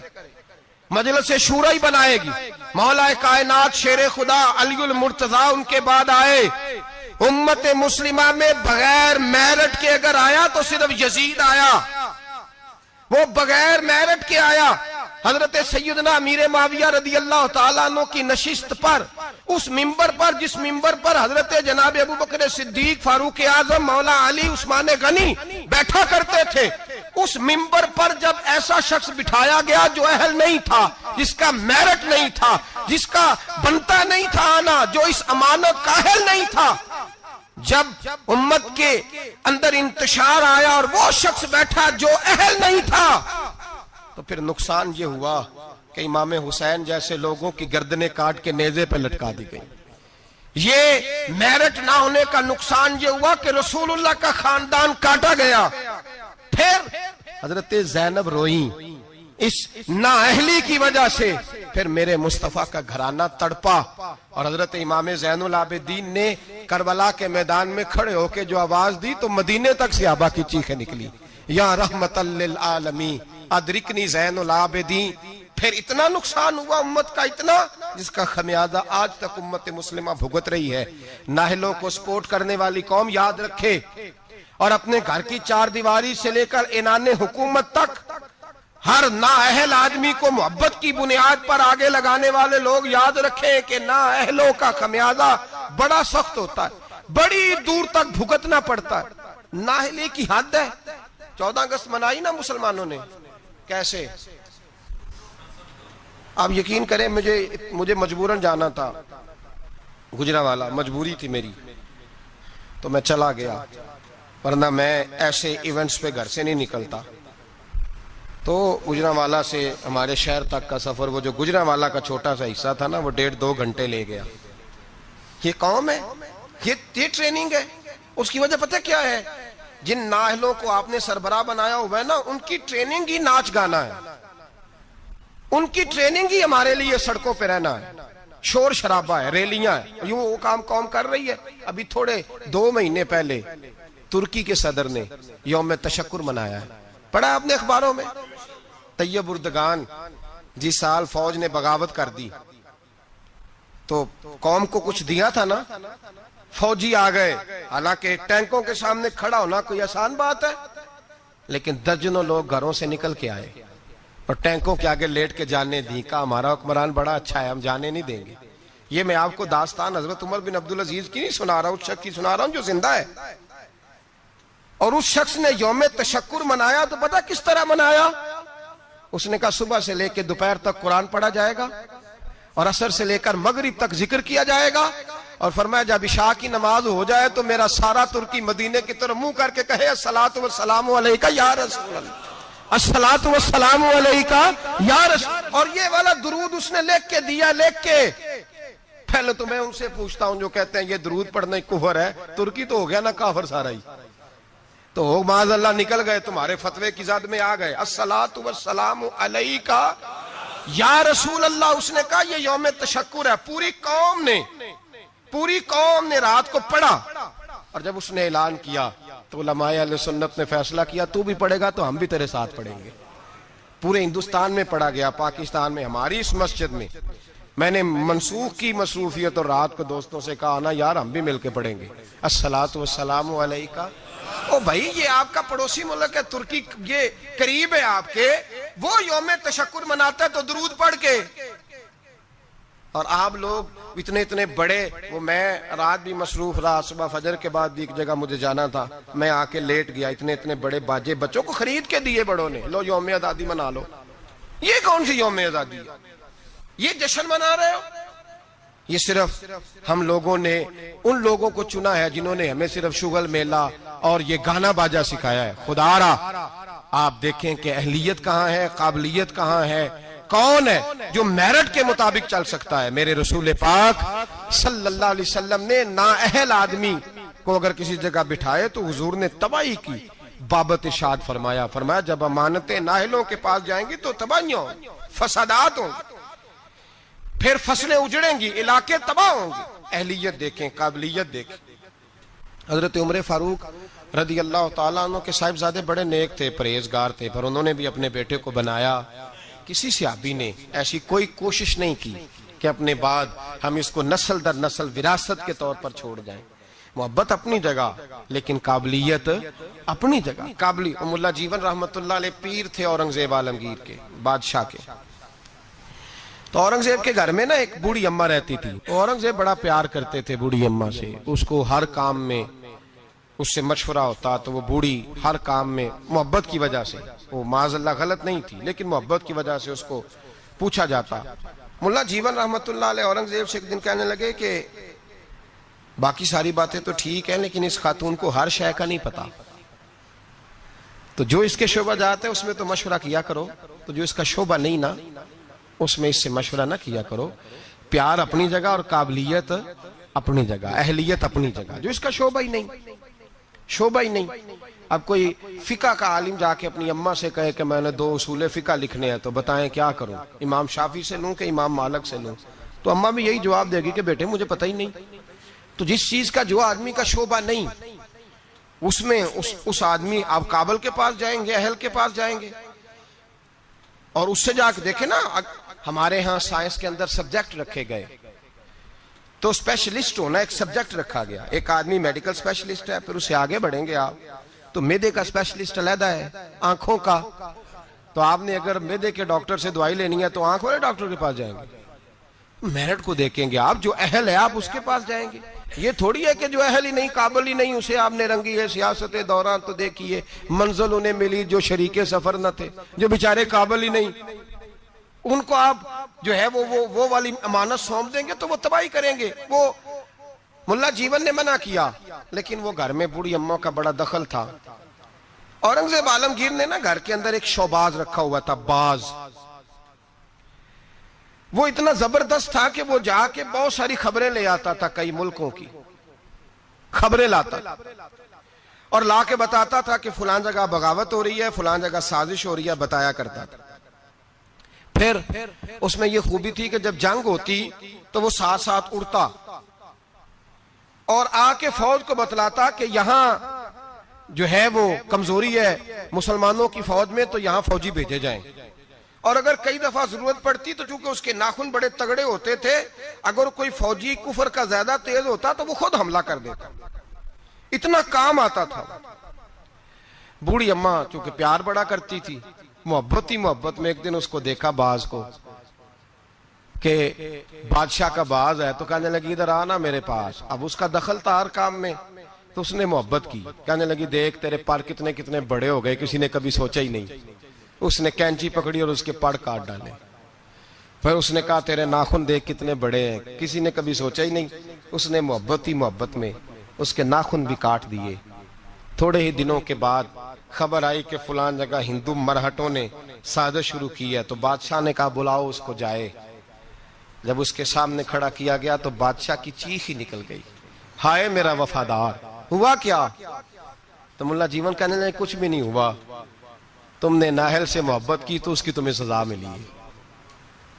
مجلس شورا ہی بنائے گی. مولا کائنات شیر خدا علی المرتضیٰ ان کے بعد آئے. امت مسلمہ میں بغیر میرٹ کے اگر آیا تو صرف یزید آیا، وہ بغیر میرٹ کے آیا. حضرت سیدنا امیر معاویہ رضی اللہ تعالیٰ عنہ کی نشست پر، اس منبر پر جس منبر پر حضرت جناب ابو بکر صدیق، فاروق اعظم، مولا علی، عثمان غنی بیٹھا کرتے تھے، اس منبر پر جب ایسا شخص بٹھایا گیا جو اہل نہیں تھا، جس کا میرٹ نہیں تھا، جس کا بنتا نہیں تھا آنا، جو اس امانت کا اہل نہیں تھا، جب امت کے اندر انتشار آیا اور وہ شخص بیٹھا جو اہل نہیں تھا، تو پھر نقصان یہ ہوا کہ امام حسین جیسے لوگوں کی گردنیں کاٹ کے نیزے پہ لٹکا دی گئی. یہ میرٹ نہ ہونے کا نقصان یہ ہوا کہ رسول اللہ کا خاندان کاٹا گیا. پھر حضرت زینب روئیں اس نااہلی کی وجہ سے. پھر میرے مصطفیٰ کا گھرانہ تڑپا اور حضرت امام زین العابدین نے کربلا کے میدان میں کھڑے ہو کے جو آواز دی تو مدینے تک صحابہ کی چیخیں نکلی, یا رحمت للعالمین ادرکنی زین العابدین. پھر اتنا نقصان ہوا امت کا, اتنا جس کا خمیازہ آج تک امت مسلمہ بھگت رہی ہے. نااہلوں کو سپورٹ کرنے والی قوم یاد رکھے, اور اپنے گھر کی چار دیواری سے لے کر اعلان حکومت تک ہر نااہل آدمی کو محبت کی بنیاد پر آگے لگانے والے لوگ یاد رکھیں کہ نااہلوں کا خمیازہ بڑا سخت ہوتا ہے, بڑی دور تک بھگتنا پڑتا ہے. نااہلی کی حد ہے. 14 اگست منائی نا مسلمانوں نے, کیسے؟ آپ یقین کریں مجھے مجبوراً جانا تھا گجرانوالہ, مجبوری تھی میری, تو میں چلا گیا, ورنہ میں ایسے ایونٹس پہ گھر سے نہیں نکلتا. تو گجرانوالہ سے ہمارے شہر تک کا سفر, وہ جو گجرانوالہ کا چھوٹا سا حصہ تھا نا, وہ 1.5-2 گھنٹے لے گیا. یہ قوم ہے, یہ ٹریننگ ہے. اس کی وجہ پتہ کیا ہے؟ جن نااہلوں کو آپ نے سربراہ بنایا ہوا ہے نا, ان کی ٹریننگ ہی ناچ گانا ہے, ان کی ٹریننگ ہی ہمارے لیے سڑکوں پہ رہنا ہے, شور شرابہ ہے, ریلیاں ہیں. یوں وہ کام قوم کر رہی ہے. ابھی تھوڑے 2 مہینے پہلے ترکی کے صدر نے یوم تشکر منایا ہے, پڑھا آپ نے اخباروں میں؟ طیب اردگان جس سال فوج نے بغاوت کر دی تو قوم کو کچھ دیا تھا نا, فوجی آ گئے. حالانکہ ٹینکوں کے سامنے کھڑا ہونا کوئی آسان بات ہے, لیکن درجنوں لوگ گھروں سے نکل کے آئے اور ٹینکوں کے آگے لیٹ کے جانے دی. کہا ہمارا حکمران بڑا اچھا ہے, ہم جانے نہیں دیں گے. یہ میں آپ کو داستان حضرت عمر بن عبدالعزیز کی نہیں سنا رہا ہوں, اس شخص کی سنا رہا ہوں جو زندہ ہے. اور اس شخص نے یوم تشکر منایا تو پتہ کس طرح منایا؟ اس نے کہا صبح سے لے کے دوپہر تک قرآن پڑھا جائے گا, اور عصر سے لے کر مغرب تک ذکر کیا جائے گا, اور فرمایا جب عشاء کی نماز ہو جائے تو میرا سارا ترکی مدینے کی طرف منہ کر کے کہے الصلاۃ والسلام علیکہ یا رسول اللہ, الصلاۃ والسلام علیکہ یا رسول. اور یہ والا درود اس نے لکھ کے دیا, لکھ کے. پہلے تو میں ان سے پوچھتا ہوں جو کہتے ہیں یہ درود پڑھنا کفر ہے, ترکی تو ہو گیا نا کافر سارا ہی, تو ہو معاذ اللہ نکل گئے, تمہارے فتوے کی زد میں آ گئے. الصلاۃ والسلام علیکہ یا رسول اللہ. اس نے کہا یہ یوم تشکر ہے. پوری قوم نے رات کو پڑھا, اور جب اس نے اعلان کیا تو علماء اہل سنت نے فیصلہ کیا تو بھی پڑھے گا تو ہم بھی تیرے ساتھ پڑھیں گے. پورے ہندوستان میں پڑھا گیا, پاکستان میں, ہماری اس مسجد میں. میں نے منسوخ کی مصروفیت اور رات کو دوستوں سے کہا نا یار ہم بھی مل کے پڑھیں گے الصلاۃ والسلام علیکہ. او بھائی یہ آپ کا پڑوسی ملک ہے ترکی, یہ قریب ہے آپ کے, وہ یوم تشکر مناتا ہے تو درود پڑھ کے. اور آپ لوگ اتنے بڑے, وہ میں رات بھی مصروف رہا, صبح فجر کے بعد بھی ایک جگہ مجھے جانا تھا, میں آ کے لیٹ گیا. اتنے بڑے باجے بچوں کو خرید کے دیے بڑوں نے, لو یوم آزادی منا لو. یہ کون سی یوم آزادی ہے؟ یہ جشن منا رہے ہو؟ یہ صرف ہم لوگوں نے ان لوگوں کو چنا ہے جنہوں نے ہمیں صرف شغل میلہ اور یہ گانا باجا سکھایا ہے. خدا را آپ دیکھیں کہ اہلیت کہاں ہے, قابلیت کہاں ہے, کون ہے جو میرٹ کے مطابق چل سکتا ہے؟ میرے رسول پاک صلی اللہ علیہ وسلم نے نااہل آدمی کو اگر کسی جگہ بٹھائے تو حضور نے تباہی کی بابت ارشاد فرمایا جب امانتیں نااہلوں کے پاس جائیں گی تو تباہیاں ہوں, فسادات ہوں, پھر فصلیں اجڑیں گی, علاقے تباہ ہوں گے. اہلیت دیکھیں, قابلیت دیکھیں. حضرت عمر فاروق رضی اللہ تعالیٰ عنہ کے صاحبزادے بڑے نیک تھے, پرہیزگار تھے, پر انہوں نے بھی اپنے بیٹے کو بنایا. کسی صحابی نے ایسی کوئی کوشش نہیں کی کہ اپنے بعد ہم اس کو نسل در نسل وراثت کے طور پر چھوڑ جائیں. محبت اپنی جگہ, لیکن قابلیت اپنی جگہ. مولا جیون رحمت اللہ علیہ پیر تھے اورنگزیب عالمگیر کے, بادشاہ کے. تو اورنگزیب کے گھر میں نا ایک بوڑھی اماں رہتی تھی. اورنگزیب بڑا پیار کرتے تھے بوڑھی اماں سے, اس کو ہر کام میں اس سے مشورہ ہوتا, تو وہ بوڑھی ہر کام میں محبت کی وجہ سے, وہ معاذ اللہ غلط نہیں تھی لیکن محبت کی وجہ سے اس کو پوچھا جاتا. مولا جیون رحمت اللہ علیہ اورنگزیب سے ایک دن کہنے لگے کہ باقی ساری باتیں تو ٹھیک ہیں لیکن اس خاتون کو ہر شے کا نہیں پتا, تو جو اس کے شعبہ جات ہے اس میں تو مشورہ کیا کرو, تو جو اس کا شعبہ نہیں نا اس میں اس سے مشورہ نہ کیا کرو. پیار اپنی جگہ اور قابلیت اپنی جگہ, اہلیت اپنی جگہ, جو اس کا شعبہ ہی نہیں. اب کوئی فقہ کا عالم جا کے اپنی اماں سے کہے کہ میں نے 2 اصول فقہ لکھنے ہیں تو بتائیں کیا کروں, امام شافعی سے لوں کہ امام مالک سے لوں؟ تو اماں بھی یہی جواب دے گی کہ بیٹے مجھے پتہ ہی نہیں. تو جس چیز کا جو آدمی کا شعبہ نہیں, اس میں اس آدمی, آپ کابل کے پاس جائیں گے, اہل کے پاس جائیں گے, اور اس سے جا کے دیکھیں نا, ہمارے ہاں سائنس کے اندر سبجیکٹ رکھے گئے تو اسپیشلسٹ ہونا ایک سبجیکٹ رکھا گیا. ایک آدمی میڈیکل اسپیشلسٹ ہے, پھر اسے آگے بڑھیں گے آپ تو میدے کا اسپیشلسٹ علیحدہ ہے, آنکھوں کا, تو آپ نے اگر میدے کے ڈاکٹر سے دوائی لینی ہے تو آنکھ والے ڈاکٹر کے پاس جائیں گے. میرٹ کو دیکھیں گے آپ, جو اہل ہے آپ اس کے پاس جائیں گے. یہ تھوڑی ہے کہ جو اہل ہی نہیں, قابل ہی نہیں, اسے آپ نے رنگی ہے سیاست دوران تو دیکھیے منزل انہیں ملی جو شریک سفر نہ تھے, جو بیچارے قابل ہی نہیں, ان کو آپ جو ہے وہ والی امانت سونپ دیں گے تو وہ تباہی کریں گے. وہ ملا جیون نے منع کیا, لیکن وہ گھر میں بوڑھی اماں کا بڑا دخل تھا. اورنگزیب عالمگیر نے نا گھر کے اندر ایک شوباز رکھا ہوا تھا, باز. وہ اتنا زبردست تھا کہ وہ جا کے بہت ساری خبریں لے آتا تھا, کئی ملکوں کی خبریں لاتا اور لا کے بتاتا تھا کہ فلان جگہ بغاوت ہو رہی ہے, فلان جگہ سازش ہو رہی ہے, بتایا کرتا تھا. پھر اس میں یہ خوبی تھی کہ جب جنگ ہوتی تو وہ ساتھ ساتھ اڑتا اور آ کے فوج کو بتلاتا کہ یہاں جو ہے وہ کمزوری ہے مسلمانوں کی فوج میں, تو یہاں فوجی بھیجے جائیں. اور اگر کئی دفعہ ضرورت پڑتی تو چونکہ اس کے ناخن بڑے تگڑے ہوتے تھے, اگر کوئی فوجی کفر کا زیادہ تیز ہوتا تو وہ خود حملہ کر دیتا. اتنا کام آتا تھا. بوڑھی اماں چونکہ پیار بڑا کرتی تھی, محبت ہی محبت میں ایک دن اس کو دیکھا باز کو کہ بادشاہ کا باز ہے, تو کہنے لگی ادھر آنا میرے پاس. اب اس کا دخل تھا ہر کام میں, تو اس نے محبت کی, کہنے لگی دیکھ تیرے پر کتنے کتنے بڑے ہو گئے, کسی نے کبھی سوچا ہی نہیں. اس نے کینچی پکڑی اور اس کے پڑ کاٹ ڈالے. پھر اس نے کہا تیرے ناخن دیکھ کتنے بڑے ہیں, کسی نے کبھی سوچا ہی نہیں. اس نے محبت ہی محبت میں اس کے ناخن بھی کاٹ دیے. تھوڑے ہی دنوں کے بعد خبر آئی کہ فلان جگہ ہندو مرہٹوں نے سازش شروع کی ہے, تو بادشاہ نے کہا بلاؤ اس کو جائے. جب اس کے سامنے کھڑا کیا گیا تو بادشاہ کی چیخ ہی نکل گئی, ہائے میرا وفادار, ہوا کیا؟ تو ملا جیون کہنے لگے کچھ بھی نہیں ہوا, تم نے نااہل سے محبت کی تو اس کی تمہیں سزا ملی ہے,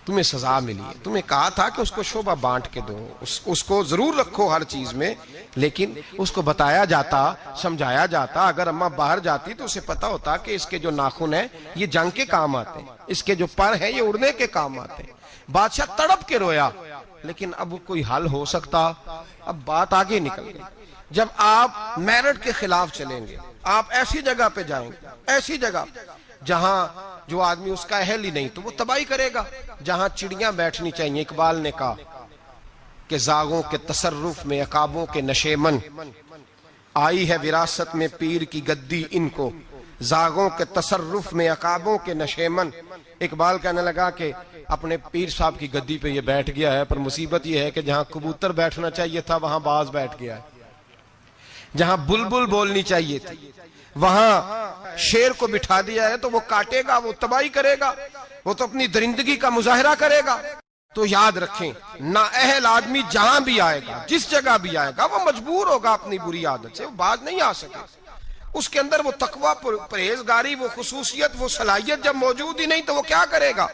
تمہیں سزا ملی ہے. تمہیں کہا تھا کہ اس کو شعبہ بانٹ کے دو, اس کو ضرور رکھو ہر چیز میں, لیکن اس کو بتایا جاتا, سمجھایا جاتا. اگر اماں باہر جاتی تو اسے پتا ہوتا کہ اس کے جو ناخن ہیں یہ جنگ کے کام آتے ہیں, اس کے جو پر ہیں یہ اڑنے کے کام آتے ہیں. بادشاہ تڑپ کے رویا, لیکن اب کوئی حل ہو سکتا؟ اب بات آگے نکل گئی. جب آپ میرٹ کے خلاف چلیں گے, آپ ایسی جگہ پہ جائیں گے, ایسی جگہ جہاں جو آدمی اس کا اہل ہی نہیں, تو وہ تباہی کرے گا. جہاں چڑیاں بیٹھنی چاہیے, اقبال نے کہا کہ زاغوں کے تصرف میں عقابوں کے نشیمن, آئی ہے وراثت میں پیر کی گدی ان کو, زاغوں کے تصرف میں عقابوں کے نشیمن. اقبال کہنے لگا کہ اپنے پیر صاحب کی گدی پہ یہ بیٹھ گیا ہے, پر مصیبت یہ ہے کہ جہاں کبوتر بیٹھنا چاہیے تھا وہاں باز بیٹھ گیا ہے, جہاں بلبل بولنی چاہیے تھی وہاں شیر کو بٹھا دیا ہے, تو وہ کاٹے گا, وہ تباہی کرے گا, وہ تو اپنی درندگی کا مظاہرہ کرے گا. تو یاد رکھیں, نااہل آدمی جہاں بھی آئے گا, جس جگہ بھی آئے گا, وہ مجبور ہوگا اپنی بری عادت سے, وہ باز نہیں آ سکے. اس کے اندر وہ تقویٰ, پرہیزگاری, وہ خصوصیت, وہ صلاحیت جب موجود ہی نہیں تو وہ کیا کرے گا؟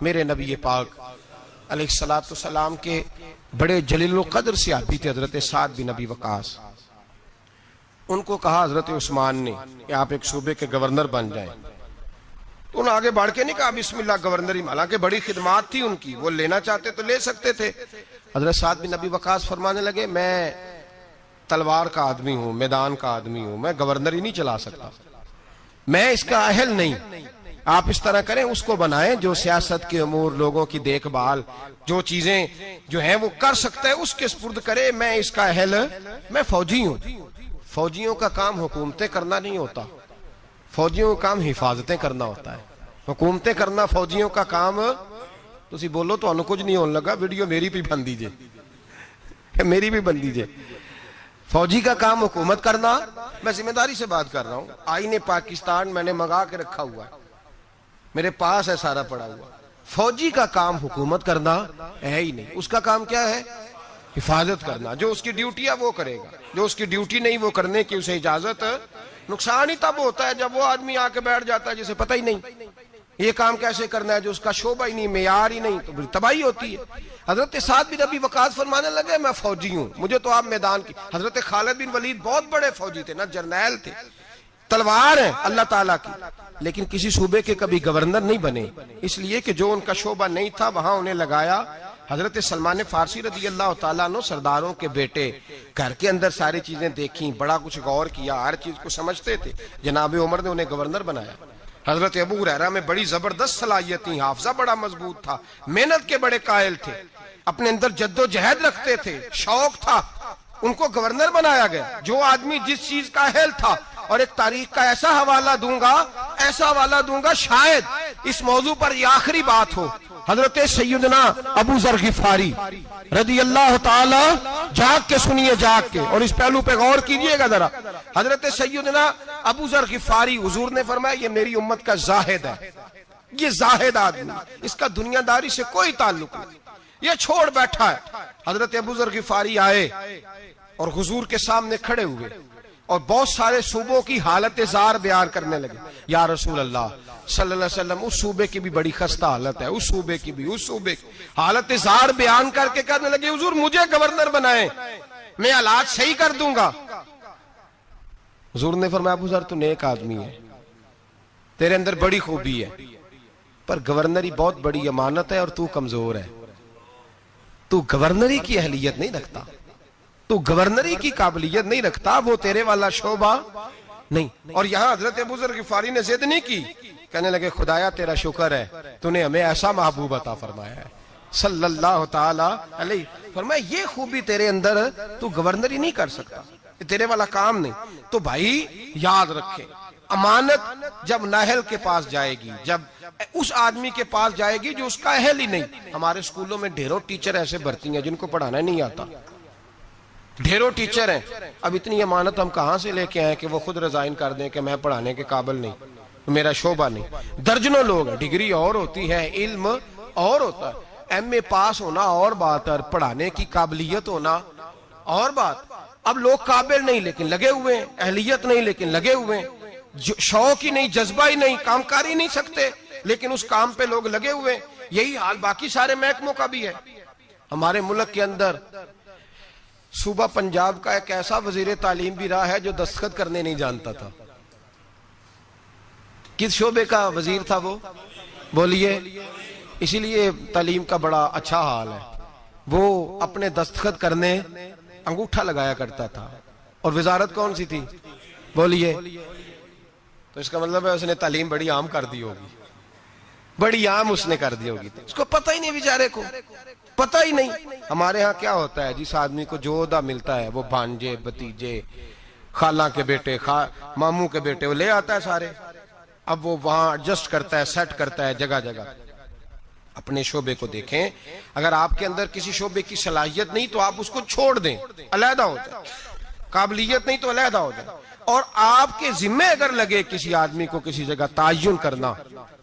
میرے نبی پاک علیہ الصلوۃ والسلام کے بڑے جلیل القدر صحابی تھے حضرت سعد بن ابی وقاص. ان کو کہا حضرت عثمان نے کہ آپ ایک صوبے کے گورنر بن جائیں. تو انہوں نے آگے بڑھ کے نہیں کہا بسم اللہ گورنر ہی, حالانکہ بڑی خدمات تھی ان کی, وہ لینا چاہتے تو لے سکتے تھے. حضرت سعد بن ابی وقاص فرمانے لگے میں تلوار کا آدمی ہوں, میدان کا آدمی ہوں, میں گورنر ہی نہیں چلا سکتا, میں اس کا اہل نہیں. آپ اس طرح کریں, اس کو بنائیں جو سیاست کے امور, لوگوں کی دیکھ بھال, جو چیزیں جو ہیں وہ کر سکتا ہے اس کے سپرد کرے, میں اس کا اہل, میں فوجی ہوں. فوجیوں کا کام حکومتیں کرنا نہیں ہوتا, فوجیوں کا کام حفاظتیں کرنا ہوتا ہے. حکومتیں کرنا فوجیوں کا کام. تسی بولو تو انو کچھ نہیں ہونے لگا, ویڈیو میری بھی بن دیجئے, میری بھی بن دیجئے. فوجی کا کام حکومت کرنا. میں ذمہ داری سے بات کر رہا ہوں. آئین پاکستان میں نے منگا کے رکھا ہوا ہے, میرے پاس ہے سارا پڑا ہوا. فوجی کا کام حکومت کرنا ہے ہی نہیں، اس کا کام کیا ہے؟ حفاظت کرنا. جو اس کی ڈیوٹی ہے وہ کرے گا، جو اس کی ڈیوٹی نہیں وہ کرنے کی اسے اجازت. نقصان ہی تب ہوتا ہے جب وہ آدمی آ کے بیٹھ جاتا ہے جسے پتہ ہی نہیں یہ کام کیسے کرنا ہے، جو اس کا شعبہ ہی نہیں، معیار ہی نہیں، تو تباہی ہوتی ہے. حضرت سعد بن ابی وقاص فرمانے لگے میں فوجی ہوں، مجھے تو آپ میدان کی. حضرت خالد بن ولید بہت بڑے فوجی تھے، نہ جرنیل تھے، تلوار ہے اللہ تعالیٰ کی، لیکن کسی صوبے کے کبھی گورنر نہیں بنے، اس لیے کہ جو ان کا شعبہ نہیں تھا وہاں انہیں لگایا. حضرت سلمان فارسی رضی اللہ تعالیٰ عنہ سرداروں کے بیٹے، گھر کے اندر ساری چیزیں دیکھیں، بڑا کچھ غور کیا، ہر چیز کو سمجھتے تھے. جناب عمر نے انہیں گورنر بنایا. حضرت ابو ہریرہ میں بڑی زبردست صلاحیت تھی، حافظہ بڑا مضبوط تھا، محنت کے بڑے قائل تھے، اپنے اندر جد و جہد رکھتے تھے، شوق تھا، ان کو گورنر بنایا گیا. جو آدمی جس چیز کا اہل تھا. اور ایک تاریخ کا ایسا حوالہ دوں گا شاید اس موضوع پر یہ آخری بات ہو. حضرت سیدنا ابو ذر غفاری رضی اللہ تعالی، جاگ کے سنیے، جاگ کے، اور اس پہلو پہ غور کیجئے گا ذرا. حضرت سیدنا ابو ذر غفاری، حضور نے فرمایا یہ میری امت کا زاہد ہے، یہ زاہد آدمی، اس کا دنیا داری سے کوئی تعلق نہیں، یہ چھوڑ بیٹھا ہے. حضرت ابو ذر غفاری آئے اور حضور کے سامنے کھڑے ہوئے اور بہت سارے صوبوں کی حالت زار بیان کرنے لگے. یا رسول اللہ صلی اللہ علیہ وسلم، اس صوبے کی بھی بڑی خستہ حالت ہے، اس صوبے کی بھی، اس صوبے کی حالت زار بیان کر کے کہنے لگے حضور مجھے گورنر بنائیں، میں حالات صحیح کر دوں گا. حضور نے فرمایا ابو ذر تو نیک آدمی ہے، تیرے اندر بڑی خوبی ہے، پر گورنری بہت بڑی امانت ہے اور تو کمزور ہے، تو گورنری کی اہلیت نہیں رکھتا، تو گورنری کی قابلیت نہیں رکھتا، وہ تیرے والا شعبہ نہیں. اور یہاں حضرت ابو ذر غفاری نے ضد نہیں کی، کہنے لگے خدایا تیرا شکر ہے تو نے ہمیں ایسا محبوب عطا فرمایا ہے صلی اللہ تعالی علیہ. فرمایا یہ خوبی تیرے اندر، تو گورنری نہیں کر سکتا، تیرے والا کام نہیں. تو بھائی یاد رکھیں، امانت جب نااہل کے پاس جائے گی، جب اس آدمی کے پاس جائے گی جو اس کا اہل ہی نہیں. ہمارے سکولوں میں ڈھیروں ٹیچر ایسے بھرتی ہیں جن کو پڑھانا نہیں آتا، ڈھیروں ٹیچر ہیں. اب اتنی امانت ہم کہاں سے لے کے آئیں کہ وہ خود ریزائن کر دیں کہ میں پڑھانے کے قابل نہیں، میرا شعبہ نہیں. درجنوں لوگ ہیں، ڈگری اور ہوتی ہے، علم اور ہوتا ہے، ایم اے پاس ہونا اور بات ہے، پڑھانے کی قابلیت ہونا اور بات. اب لوگ قابل نہیں لیکن لگے ہوئے ہیں، اہلیت نہیں لیکن لگے ہوئے ہیں، شوق ہی نہیں، جذبہ ہی نہیں، کام کر ہی نہیں سکتے لیکن اس کام پہ لوگ لگے ہوئے ہیں. یہی حال باقی سارے محکموں کا بھی ہے. ہمارے ملک کے اندر صوبہ پنجاب کا ایک ایسا وزیر تعلیم بھی رہا ہے جو دستخط کرنے نہیں جانتا تھا. کس شعبے کا وزیر تھا وہ؟ بولیے. اسی لیے تعلیم کا بڑا اچھا حال ہے. وہ اپنے دستخط کرنے انگوٹھا لگایا کرتا تھا. اور وزارت کون سی تھی؟ بولیے. تو اس کا مطلب ہے اس نے تعلیم بڑی عام کر دی ہوگی، بڑی عام اس نے کر دی ہوگی، اس کو پتہ ہی نہیں، بیچارے کو پتہ ہی نہیں. ہمارے ہاں کیا ہوتا ہے، جس آدمی کو جو عہدہ ملتا ہے وہ بھانجے، بھتیجے، خالہ کے بیٹے، ماموں کے بیٹے وہ لے آتا ہے سارے. اب وہ وہاں ایڈجسٹ کرتا ہے، سیٹ کرتا ہے جگہ جگہ. اپنے شعبے کو دیکھیں، اگر آپ کے اندر کسی شعبے کی صلاحیت نہیں تو آپ اس کو چھوڑ دیں، علیحدہ ہو جائے. قابلیت نہیں تو علیحدہ ہو جائے. اور آپ کے ذمہ اگر لگے کسی آدمی کو کسی جگہ تعین کرنا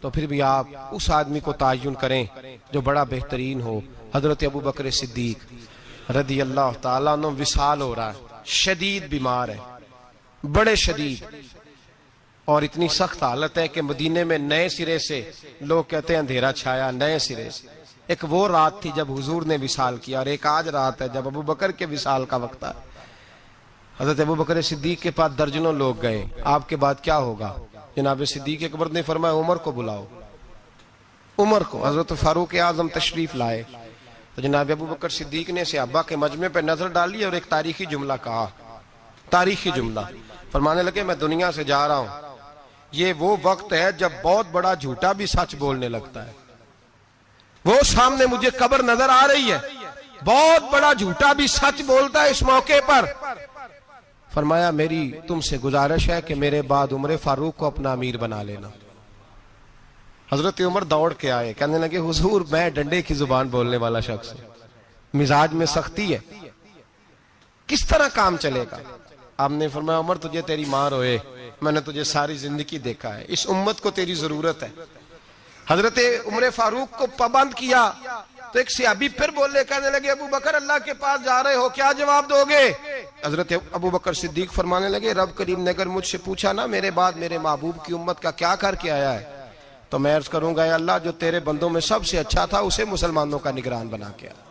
تو پھر بھی آپ اس آدمی کو تعین کریں جو بڑا بہترین ہو. حضرت ابو بکر صدیق رضی اللہ تعالیٰ عنہ وصال ہو رہا ہے، شدید بیمار ہے، بڑے شدید، اور اتنی سخت حالت ہے کہ مدینے میں نئے سرے سے، لوگ کہتے ہیں اندھیرا چھایا، نئے سرے سے. ایک وہ رات تھی جب حضور نے وصال کیا، اور ایک آج رات ہے جب ابو بکر کے وصال کا وقت ہے. حضرت ابو بکر صدیق کے پاس درجنوں لوگ گئے، آپ کے بعد کیا ہوگا؟ جناب صدیق اکبر نے فرمایا عمر کو بلاؤ، عمر کو. حضرت فاروق اعظم تشریف لائے تو جناب ابو بکر صدیق نے صحابہ کے مجمع پہ نظر ڈالی اور ایک تاریخی جملہ کہا، تاریخی جملہ. فرمانے لگے میں دنیا سے جا رہا ہوں، یہ وہ وقت ہے جب بہت بڑا جھوٹا بھی سچ بولنے لگتا ہے. وہ سامنے مجھے قبر نظر آ رہی ہے، بہت بڑا جھوٹا بھی سچ بولتا ہے اس موقع پر. فرمایا میری تم سے گزارش ہے کہ میرے بعد عمر فاروق کو اپنا امیر بنا لینا. حضرت عمر دوڑ کے آئے، کہنے لگے حضور میں ڈنڈے کی زبان بولنے والا شخص ہوں، مزاج میں سختی ہے، کس طرح کام چلے گا؟ آپ نے فرمایا عمر تجھے تیری ماں روئے، میں نے تجھے ساری زندگی دیکھا ہے، اس امت کو تیری ضرورت ہے. حضرت عمر فاروق کو پابند کیا تو ایک صحابی پھر بولنے کہنے لگے ابو بکر اللہ کے پاس جا رہے ہو کیا جواب دو گے؟ حضرت ابو بکر صدیق فرمانے لگے رب کریم نے اگر مجھ سے پوچھا نا میرے بعد میرے محبوب کی امت کا کیا کر کے آیا ہے تو میں عرض کروں گا اے اللہ جو تیرے بندوں میں سب سے اچھا تھا اسے مسلمانوں کا نگران بنا کے آیا،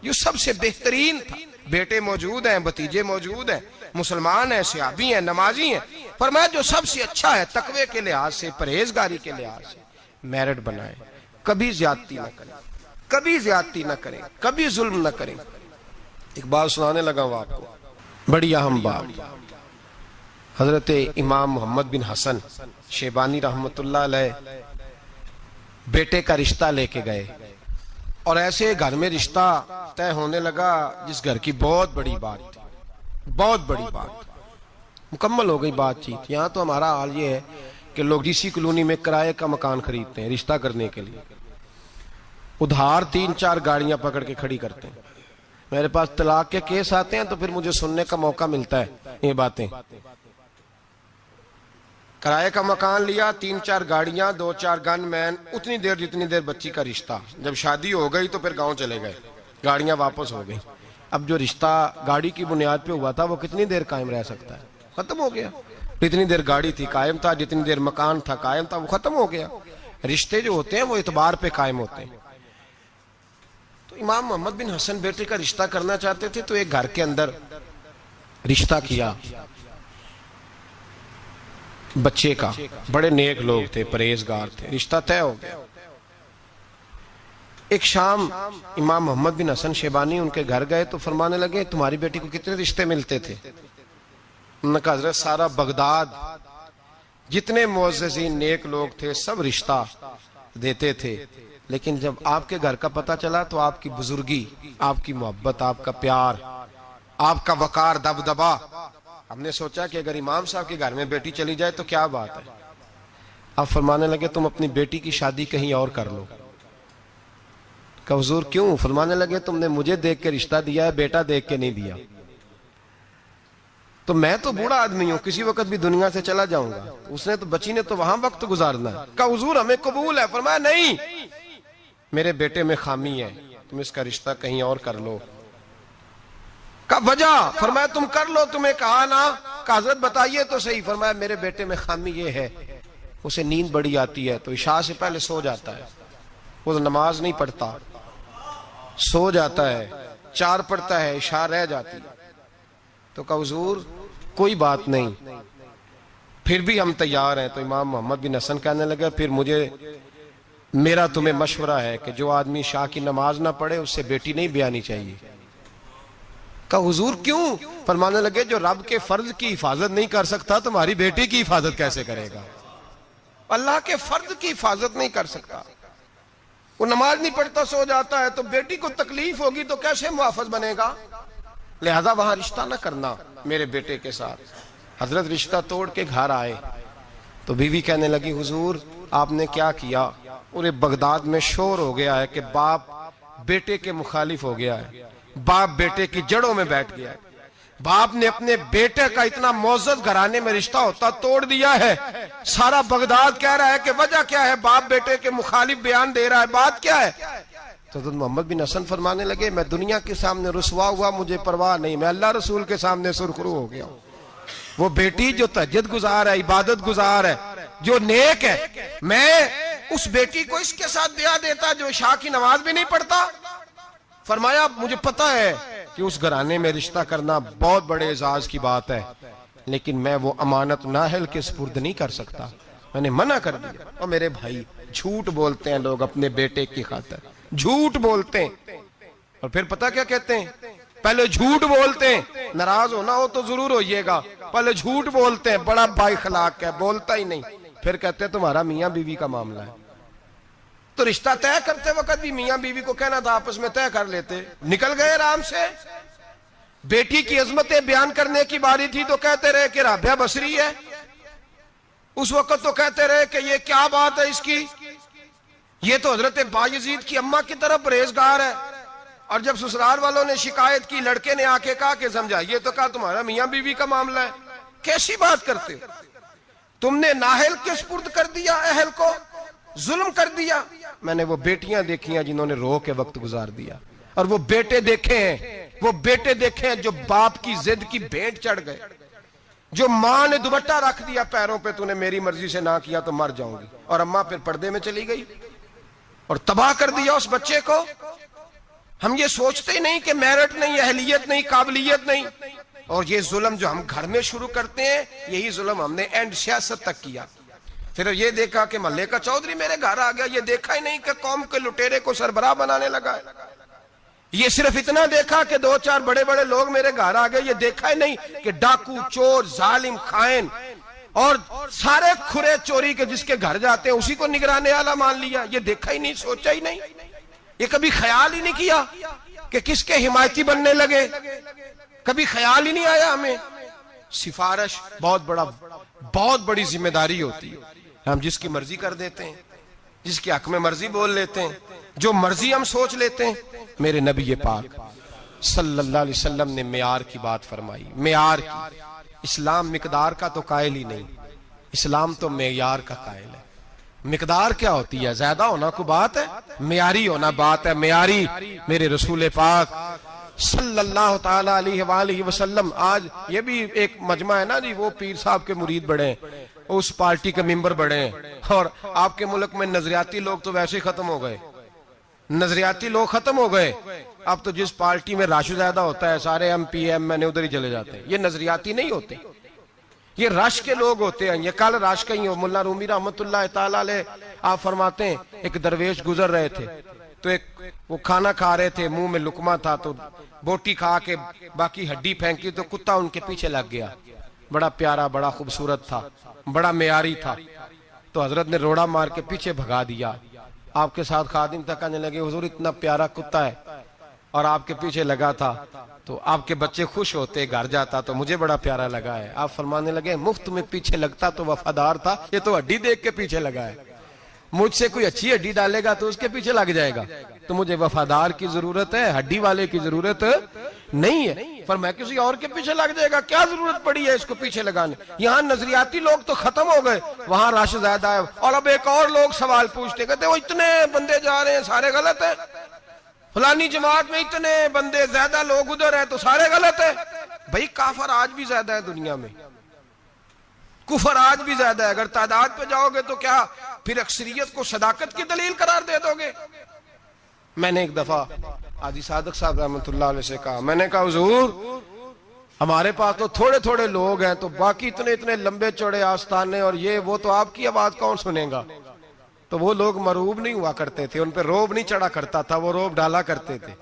جو سب سے بہترین تھا۔ بیٹے موجود ہیں، بھتیجے موجود ہیں، مسلمان ہیں، صحابی ہیں، نمازی ہیں، فرمایا جو سب سے اچھا ہے تقوی کے لحاظ سے، پرہیزگاری کے لحاظ سے میرٹ بنائیں، کبھی زیادتی نہ کریں، کبھی زیادتی نہ کریں، کبھی ظلم نہ کریں۔ ایک بات سنانے لگا ہوں آپ کو، بڑی اہم بات۔ حضرت امام محمد بن حسن شیبانی رحمۃ اللہ علیہ بیٹے کا رشتہ لے کے گئے اور ایسے گھر میں رشتہ طے ہونے لگا جس گھر کی بہت بڑی بات تھی، بہت بڑی بات مکمل ہو گئی بات چیت۔ یہاں تو ہمارا حال یہ ہے کہ لوگ اسی کالونی میں کرائے کا مکان خریدتے ہیں رشتہ کرنے کے لیے، ادھار 3-4 گاڑیاں پکڑ کے کھڑی کرتے ہیں۔ میرے پاس طلاق کے کیس آتے ہیں تو پھر مجھے سننے کا موقع ملتا ہے یہ باتیں۔ کرائے کا مکان لیا، 3-4 گاڑیاں، 2-4 گن مین، اتنی دیر جتنی دیر بچی کا رشتہ، جب شادی ہو گئی تو پھر گاؤں چلے گئے، گاڑیاں واپس ہو گئی۔ اب جو رشتہ گاڑی کی بنیاد پہ ہوا تھا وہ کتنی دیر قائم رہ سکتا ہے؟ ختم ہو گیا۔ جتنی دیر گاڑی تھی قائم تھا، جتنی دیر مکان تھا قائم تھا، وہ ختم ہو گیا۔ رشتے جو ہوتے ہیں وہ اعتبار پہ قائم ہوتے ہیں۔ تو امام محمد بن حسن بیٹے کا رشتہ کرنا چاہتے تھے تو ایک گھر کے اندر رشتہ کیا بچے کا، بڑے نیک لوگ تھے، پرہیزگار تھے، رشتہ طے ہو گیا۔ ایک شام امام محمد بن حسن شیبانی ان کے گھر گئے تو فرمانے لگے تمہاری بیٹی کو کتنے رشتے ملتے تھے؟ انہوں نے کہا حضرت سارا بغداد جتنے معززین نیک لوگ تھے سب رشتہ دیتے تھے، لیکن جب آپ کے گھر کا پتہ چلا تو آپ کی بزرگی، آپ کی محبت، آپ کا پیار، آپ کا وقار، دبدبا، ہم نے سوچا کہ اگر امام صاحب کے گھر میں بیٹی چلی جائے تو کیا بات ہے۔ آپ فرمانے لگے تم اپنی بیٹی کی شادی کہیں اور کر لو۔ کہ حضور کیوں؟ فرمانے لگے تم نے مجھے دیکھ کے رشتہ دیا ہے، بیٹا دیکھ کے نہیں دیا۔ تو میں تو بوڑھا آدمی ہوں، کسی وقت بھی دنیا سے چلا جاؤں گا، اس نے تو بچی نے تو وہاں وقت گزارنا ہے۔ کہ حضور ہمیں قبول ہے۔ فرمایا نہیں، میرے بیٹے میں خامی ہے، تم اس کا رشتہ کہیں اور کر لو۔ کا وجہ؟ فرمایا تم کر لو، تمہیں کہا نا۔ کہ حضرت بتائیے تو صحیح۔ فرمایا میرے بیٹے میں خامی یہ ہے اسے نیند بڑی آتی ہے تو عشاء سے پہلے سو جاتا ہے، وہ نماز نہیں پڑھتا، سو جاتا ہے، 4 پڑھتا ہے، عشاء رہ جاتی ہے۔ تو کہا حضور کوئی بات نہیں، پھر بھی ہم تیار ہیں۔ تو امام محمد بن حسن کہنے لگا پھر میرا تمہیں مشورہ ہے کہ جو آدمی عشاء کی نماز نہ پڑھے اس سے بیٹی نہیں بیانی چاہیے۔ کہا حضور کیوں؟ فرمانے لگے جو رب کے فرض کی حفاظت نہیں کر سکتا تمہاری بیٹی کی حفاظت کیسے کرے گا؟ اللہ کے فرض کی حفاظت نہیں کر سکتا، وہ نماز نہیں پڑھتا، سو جاتا ہے، تو بیٹی کو تکلیف ہوگی تو کیسے محافظ بنے گا؟ لہذا وہاں رشتہ نہ کرنا میرے بیٹے کے ساتھ۔ حضرت رشتہ توڑ کے گھر آئے تو بیوی کہنے لگی حضور آپ نے کیا کیا؟ پورے بغداد میں شور ہو گیا ہے کہ باپ بیٹے کے مخالف ہو گیا ہے، باپ بیٹے کی جڑوں میں بیٹھ گیا ہے، باپ نے اپنے بیٹے کا اتنا معزز گھرانے میں رشتہ ہوتا توڑ دیا ہے۔ سارا بغداد کہہ رہا ہے کہ وجہ کیا ہے؟ باپ بیٹے کے مخالف بیان دے رہا ہے، بات کیا ہے؟ تو حضرت محمد بن حسن فرمانے لگے میں دنیا کے سامنے رسوا ہوا مجھے پرواہ نہیں، میں اللہ رسول کے سامنے سرخرو ہو گیا ہوں۔ وہ بیٹی جو تہجد گزار ہے، عبادت گزار ہے، جو نیک ہے، میں اس بیٹی کو اس کے ساتھ بیاہ دیتا جو عشاء کی نماز بھی نہیں پڑھتا؟ فرمایا مجھے پتہ ہے کہ اس گھرانے میں رشتہ کرنا بہت بڑے اعزاز کی بات ہے، لیکن میں وہ امانت نااہل کے سپرد نہیں کر سکتا، میں نے منع کر دیا۔ اور میرے بھائی جھوٹ بولتے ہیں لوگ اپنے بیٹے کی خاطر، جھوٹ بولتے ہیں اور پھر پتہ کیا کہتے ہیں؟ پہلے جھوٹ بولتے ہیں، ناراض ہونا ہو تو ضرور ہوئیے گا، پہلے جھوٹ بولتے ہیں، بڑا با اخلاق ہے، بولتا ہی نہیں، پھر کہتے ہیں تمہارا میاں بیوی کا معاملہ ہے۔ تو رشتہ طے کرتے وقت بھی میاں بیوی کو کہنا تھا آپس میں طے کر لیتے، نکل گئے آرام سے۔ بیٹی کی عظمتیں بیان کرنے کی باری تھی تو کہتے رہے کہ رابعہ بصری ہے، اس وقت تو کہتے رہے کہ یہ کیا بات ہے اس کی، یہ تو حضرت بایزید کی اماں کی طرف پرہیزگار ہے۔ اور جب سسرال والوں نے شکایت کی، لڑکے نے آ کے کہا کہ سمجھائیے تو کہا تمہارا میاں بیوی کا معاملہ ہے۔ کیسی بات کرتے ہو؟ تم نے نااہل کے سپرد کر دیا اہل کو، ظلم کر دیا. میں نے وہ بیٹیاں دیکھی ہیں جنہوں نے رو کے وقت گزار دیا, اور وہ بیٹے دیکھے ہیں جو باپ کی ضد کی بھینٹ چڑھ گئے, جو ماں نے دوپٹہ رکھ دیا پیروں پہ, تو نے میری مرضی سے نہ کیا تو مر جاؤں گی, اور اماں پھر پردے میں چلی گئی اور تباہ کر دیا اس بچے کو. ہم یہ سوچتے ہی نہیں کہ میرٹ نہیں, اہلیت نہیں, قابلیت نہیں. اور یہ ظلم جو ہم گھر میں شروع کرتے ہیں, یہی ظلم ہم نے اینڈ سیاست تک کیا. پھر یہ دیکھا کہ محلے کا چودھری میرے گھر آ گیا, یہ دیکھا ہی نہیں کہ قوم کے لٹیرے کو سربراہ بنانے لگا ہے. یہ صرف اتنا دیکھا کہ 2-4 بڑے بڑے لوگ میرے گھر آ گئے, یہ دیکھا ہی نہیں کہ ڈاکو, چور, ظالم, خائن اور سارے کھرے چوری کے جس کے گھر جاتے ہیں اسی کو نگرانے والا مان لیا. یہ دیکھا ہی نہیں, سوچا ہی نہیں, یہ کبھی خیال ہی نہیں کیا کہ کس کے حمایتی بننے لگے. کبھی خیال ہی نہیں آیا ہمیں. سفارش بہت بڑی ذمہ داری ہوتی ہے. ہم جس کی مرضی کر دیتے ہیں, جس کے حق میں مرضی بول لیتے ہیں, جو مرضی ہم سوچ لیتے ہیں. میرے نبی پاک صلی اللہ علیہ وسلم نے معیار کی بات فرمائی, معیار کی. اسلام مقدار کا تو قائل ہی نہیں, اسلام تو معیار کا قائل ہے. مقدار کیا ہوتی ہے؟ زیادہ ہونا کو بات ہے, معیاری ہونا بات ہے. معیاری میرے رسول پاک صلی اللہ تعالی علیہ وآلہ وسلم. آج یہ بھی ایک مجمع ہے نا جی, وہ پیر صاحب کے مرید بڑے ہیں, اس پارٹی کے ممبر بڑے ہیں, اور آپ کے ملک میں نظریاتی لوگ تو ویسے ہی ختم ہو گئے. نظریاتی لوگ ختم ہو گئے. اب تو جس پارٹی میں رش زیادہ ہوتا ہے سارے ایم پی ایم این اے ادھر ہی چلے جاتے ہیں. یہ نظریاتی نہیں ہوتے, یہ رش کے لوگ ہوتے ہیں. یہ کل رش کا ہی ہو. ملا رومی رحمت اللہ تعالی علیہ آپ فرماتے ہیں ایک درویش گزر رہے تھے, تو وہ کھانا کھا رہے تھے, منہ میں لقمہ تھا, تو بوٹی کھا کے باقی ہڈی پھینکی تو کتا ان کے پیچھے لگ گیا. بڑا پیارا, بڑا خوبصورت تھا, بڑا معیاری تھا. تو حضرت نے روڑا مار کے پیچھے بھگا دیا. آپ کے ساتھ خادم تک کہنے لگے حضور اتنا پیارا کتا ہے اور آپ کے پیچھے لگا تھا, تو آپ کے بچے خوش ہوتے, گھر جاتا تو مجھے بڑا پیارا لگا ہے. آپ فرمانے لگے مفت میں پیچھے لگتا تو وفادار تھا, یہ تو ہڈی دیکھ کے پیچھے لگا ہے. مجھ سے کوئی اچھی ہڈی ڈالے گا تو اس کے پیچھے لگ جائے گا. تو مجھے وفادار کی ضرورت ہے, ہڈی والے کی ضرورت نہیں ہے. پر میں کسی اور کے پیچھے لگ جائے گا, کیا ضرورت پڑی ہے اس کو پیچھے لگانے. یہاں نظریاتی لوگ تو ختم ہو گئے, وہاں رش زیادہ ہے. اور اب ایک اور لوگ سوال پوچھتے, کہتے وہ اتنے بندے جا رہے ہیں سارے غلط ہیں, فلانی جماعت میں اتنے بندے زیادہ لوگ ادھر ہیں تو سارے غلط ہیں. بھائی کافر آج بھی زیادہ ہے دنیا میں, کفر آج بھی زیادہ ہے. اگر تعداد پہ جاؤ گے تو کیا پھر اکثریت کو صداقت کی دلیل قرار دے دو گے؟ میں نے ایک دفعہ حاجی صادق صاحب رحمۃ اللہ علیہ سے کہا, میں نے کہا حضور ہمارے پاس تو تھوڑے تھوڑے لوگ ہیں, تو باقی اتنے لمبے چوڑے آستانے اور یہ وہ, تو آپ کی آواز کون سنے گا؟ تو وہ لوگ مرعوب نہیں ہوا کرتے تھے, ان پہ روب نہیں چڑھا کرتا تھا, وہ روب ڈالا کرتے تھے.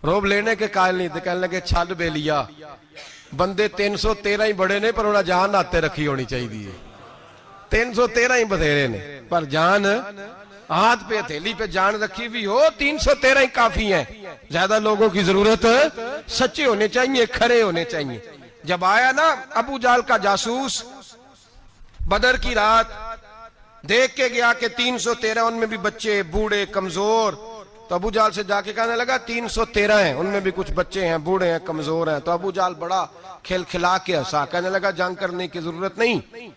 روب لینے کے قائل نہیں تھے. کہنے لگے چھل بے لیا, بندے 313 ہی بڑے نے پر انہیں جان آتے رکھی ہونی چاہیے. 313 ہی بتھیرے نے پر جان ہاتھ پہ ہتھیلی پہ جان رکھی بھی ہو. 313 ہی کافی ہیں. زیادہ لوگوں کی ضرورت سچے ہونے چاہیے, کھرے ہونے چاہیے. جب آیا نا ابو جہل کا جاسوس بدر کی رات, دیکھ کے گیا کہ 313 ان میں بھی بچے, بوڑھے, کمزور. تو ابو جہل سے جا کے کہنے لگا 313 ہیں, ان میں بھی کچھ بچے ہیں, بوڑھے ہیں, کمزور ہیں. تو ابو جہل بڑا کھل کھلا کے ہنسا, کہنے لگا جنگ کرنے کی ضرورت نہیں,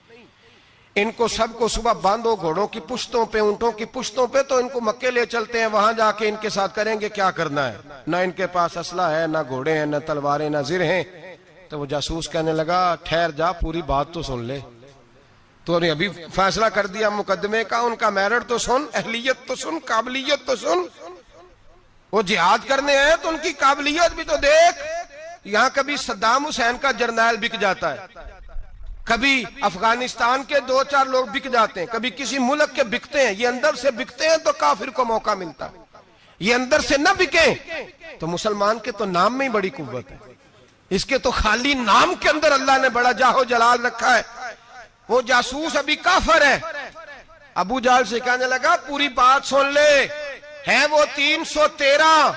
ان کو سب کو صبح باندھو گھوڑوں کی پشتوں پہ, اونٹوں کی پشتوں پہ, تو ان کو مکے لے چلتے ہیں, وہاں جا کے ان کے ساتھ کریں گے کیا کرنا ہے. نہ ان کے پاس اسلحہ ہے, نہ گھوڑے ہیں, نہ تلواریں, نہ زر ہیں. تو وہ جاسوس کہنے لگا ٹھہر جا, پوری بات تو سن لے. تو نے ابھی فیصلہ کر دیا مقدمے کا, ان کا میرٹ تو سن, اہلیت تو سن, قابلیت تو سن. وہ جہاد کرنے ہیں تو ان کی قابلیت بھی تو دیکھ. یہاں کبھی صدام حسین کا جرنیل بک جاتا ہے, کبھی افغانستان کے 2-4 لوگ بک جاتے ہیں, کبھی کسی ملک کے بکتے ہیں. یہ اندر سے بکتے ہیں تو کافر کو موقع ملتا ہے. یہ اندر سے نہ بکیں تو مسلمان کے تو نام میں ہی بڑی قوت ہے. اس کے تو خالی نام کے اندر اللہ نے بڑا جاہ و جلال رکھا ہے. وہ جاسوس ابھی کافر ہے. ابو جہل سے کہنے لگا پوری بات سن لے, ہے وہ 313,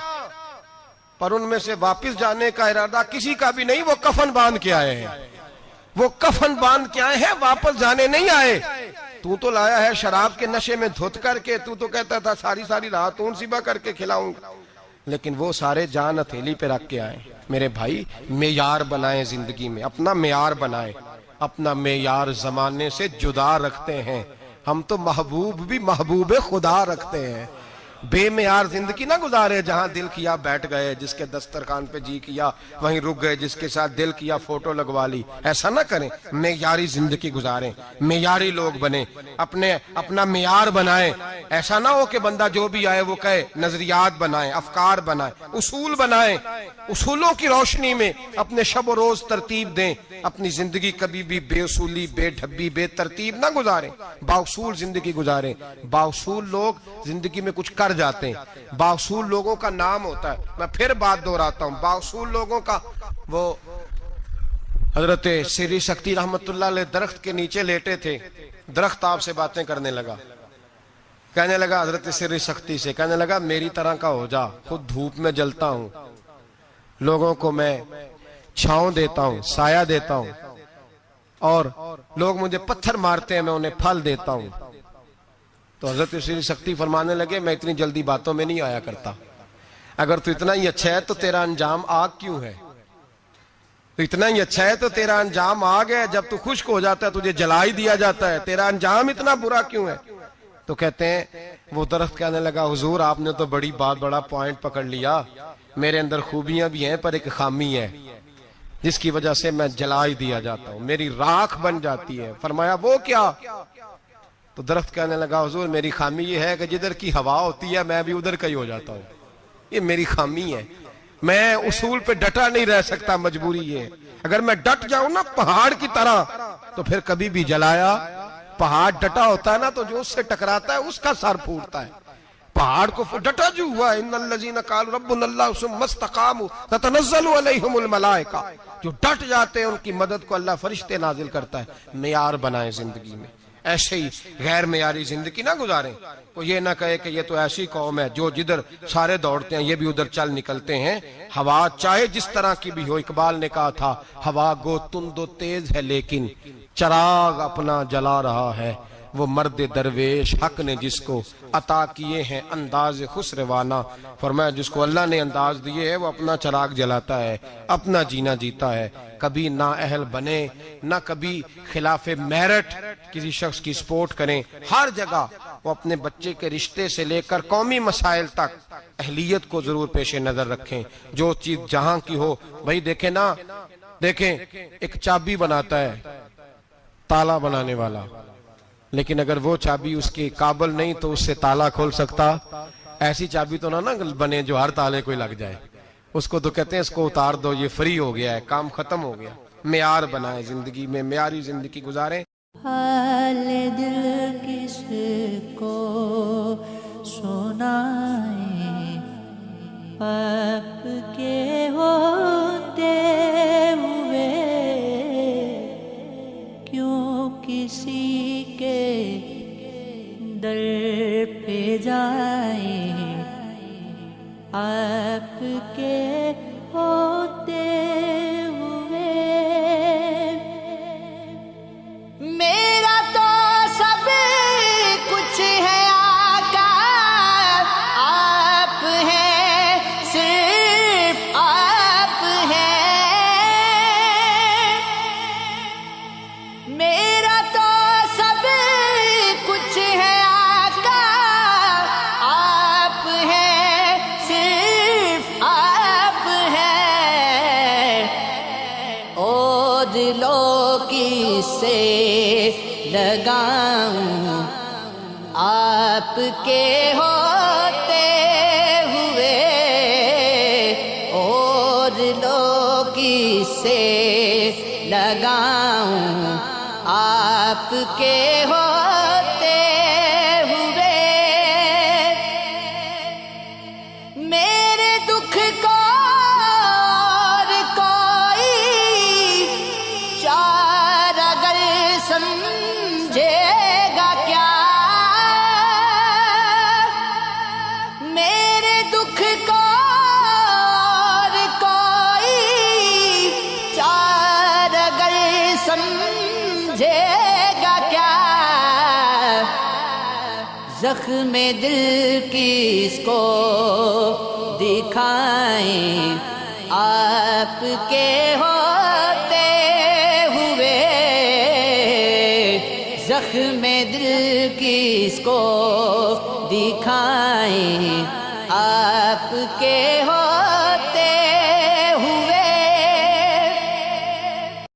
پر ان میں سے واپس جانے کا ارادہ کسی کا بھی نہیں. وہ کفن باندھ کے آئے ہیں, وہ کفن باندھ کے آئے ہیں, واپس جانے نہیں آئے. تو لایا ہے شراب کے نشے میں دھت کر کے, تو کہتا تھا ساری رات اون سیبا کر کے کھلاؤں گا, لیکن وہ سارے جان ہتھیلی پہ رکھ کے آئے. میرے بھائی معیار بنائیں زندگی میں, اپنا معیار بنائیں. اپنا معیار زمانے سے جدا رکھتے ہیں. ہم تو محبوب بھی محبوب خدا رکھتے ہیں. بے معیار زندگی نہ گزارے, جہاں دل کیا بیٹھ گئے, جس کے دسترخوان پہ جی کیا وہیں رک گئے, جس کے ساتھ دل کیا فوٹو لگوا لی. ایسا نہ کریں, معیاری زندگی گزاریں, معیاری لوگ بنیں, اپنا معیار بنائیں. ایسا نہ ہو کہ بندہ جو بھی آئے وہ کہے. نظریات بنائیں, افکار بنائیں, اصول بنائیں. اصولوں کی روشنی میں اپنے شب و روز ترتیب دیں. اپنی زندگی کبھی بھی بے اصولی, بے ڈھبی, بے ترتیب نہ گزاریں. بااصول زندگی گزاریں. بااصول لوگ زندگی میں کچھ کر جاتے ہیں. بااصول لوگوں کا نام ہوتا ہے. میں پھر بات دہراتا ہوں, بااصول لوگوں کا. وہ حضرت سری شکتی رحمت اللہ علیہ درخت کے نیچے لیٹے تھے. درخت آپ سے باتیں کرنے لگا. کہنے لگا حضرت سری شکتی سے, کہنے لگا میری طرح کا ہو جا, خود دھوپ میں جلتا ہوں, لوگوں کو میں چھاؤں دیتا ہوں, سایہ دیتا ہوں, اور لوگ مجھے پتھر مارتے ہیں, میں انہیں پھل دیتا ہوں. تو حضرت سری شکتی فرمانے لگے میں اتنی جلدی باتوں میں نہیں آیا کرتا. اگر تو اتنا ہی اچھا ہے تو تیرا انجام آگ کیوں ہے؟ تو اتنا ہی اچھا ہے تو تیرا انجام آگ ہے. جب تو خشک ہو جاتا ہے تجھے جلا ہی دیا جاتا ہے, تیرا انجام اتنا برا کیوں ہے؟ تو کہتے ہیں وہ درخت کہنے لگا حضور آپ نے تو بڑا پوائنٹ پکڑ لیا. میرے اندر خوبیاں بھی ہیں پر ایک خامی ہے جس کی وجہ سے میں جلا ہی دیا جاتا ہوں, میری راکھ بن جاتی ہے. فرمایا وہ کیا؟ تو درخت کہنے لگا حضور میری خامی یہ ہے کہ جدھر کی ہوا ہوتی ہے میں بھی ادھر کا ہی ہو جاتا ہوں. یہ میری خامی ہے, میں اصول پہ ڈٹا نہیں رہ سکتا. مجبوری یہ, اگر میں ڈٹ جاؤں نا پہاڑ کی طرح تو پھر کبھی بھی جلایا. پہاڑ ڈٹا ہوتا ہے نا تو جو اس سے ٹکراتا ہے اس کا سر پھوٹتا ہے. پہاڑ کو ڈٹا جو ہوا, ان الذین قالوا ربنا اللہ ثم استقاموا تتنزل علیہم الملائکہ, جو ڈٹ جاتے ہیں ان کی مدد کو اللہ فرشتے نازل کرتا ہے. معیار بنائیں زندگی میں, ایسے ہی غیر معیاری زندگی نہ گزاریں. وہ یہ نہ کہے کہ یہ تو ایسی قوم ہے جو جدھر سارے دوڑتے ہیں یہ بھی ادھر چل نکلتے ہیں. ہوا چاہے جس طرح کی بھی ہو, اقبال نے کہا تھا ہوا گو تند و تیز ہے لیکن چراغ اپنا جلا رہا ہے. وہ مرد درویش حق نے جس کو عطا کیے ہیں انداز خسروانہ. فرمایا جس کو اللہ نے انداز دیے ہے وہ اپنا چراغ جلاتا ہے, اپنا جینا جیتا ہے. کبھی نااہل بنے, نہ کبھی خلاف میرٹ کسی شخص کی سپورٹ کریں. ہر جگہ وہ اپنے بچے کے رشتے سے لے کر قومی مسائل تک اہلیت کو ضرور پیش نظر رکھیں. جو چیز جہاں کی ہو, بھائی دیکھیں نا, دیکھیں ایک چابی بناتا ہے تالا بنانے والا, لیکن اگر وہ چابی اس کے قابل نہیں تو اس سے تالا کھول سکتا. ایسی چابی تو نہ بنے جو ہر تالے کو لگ جائے. اس کو تو کہتے ہیں اس کو اتار دو, یہ فری ہو گیا ہے, کام ختم ہو گیا. معیار بنائیں زندگی میں, معیاری زندگی گزاریں.
حال دل کس کو سنائیں, آپ کے ہوتے ہوئے کیوں کسی کے در پہ جائیں. آپ کے ہوتے ہوئے میرا تو سب کچھ ہے آقا, آپ ہیں, صرف آپ ہیں. میرا تو سب کچھ ہے آقا, آپ ہیں, صرف آپ ہیں. او دلوں کی سے لگاؤں آپ کے ہوتے ہوئے, اور لوگ سے لگاؤں آپ کے ہوتے ہوئے. میرے دکھ کو اور کوئی چار اگر سمجھے گا کیا, میرے دکھ کو اور کوئی چار اگر سمجھے گا کیا. زخم دل کس کو دکھائیں, آپ کے ہوتے ہوئے. زخم دل کس کو دکھائیں آپ کے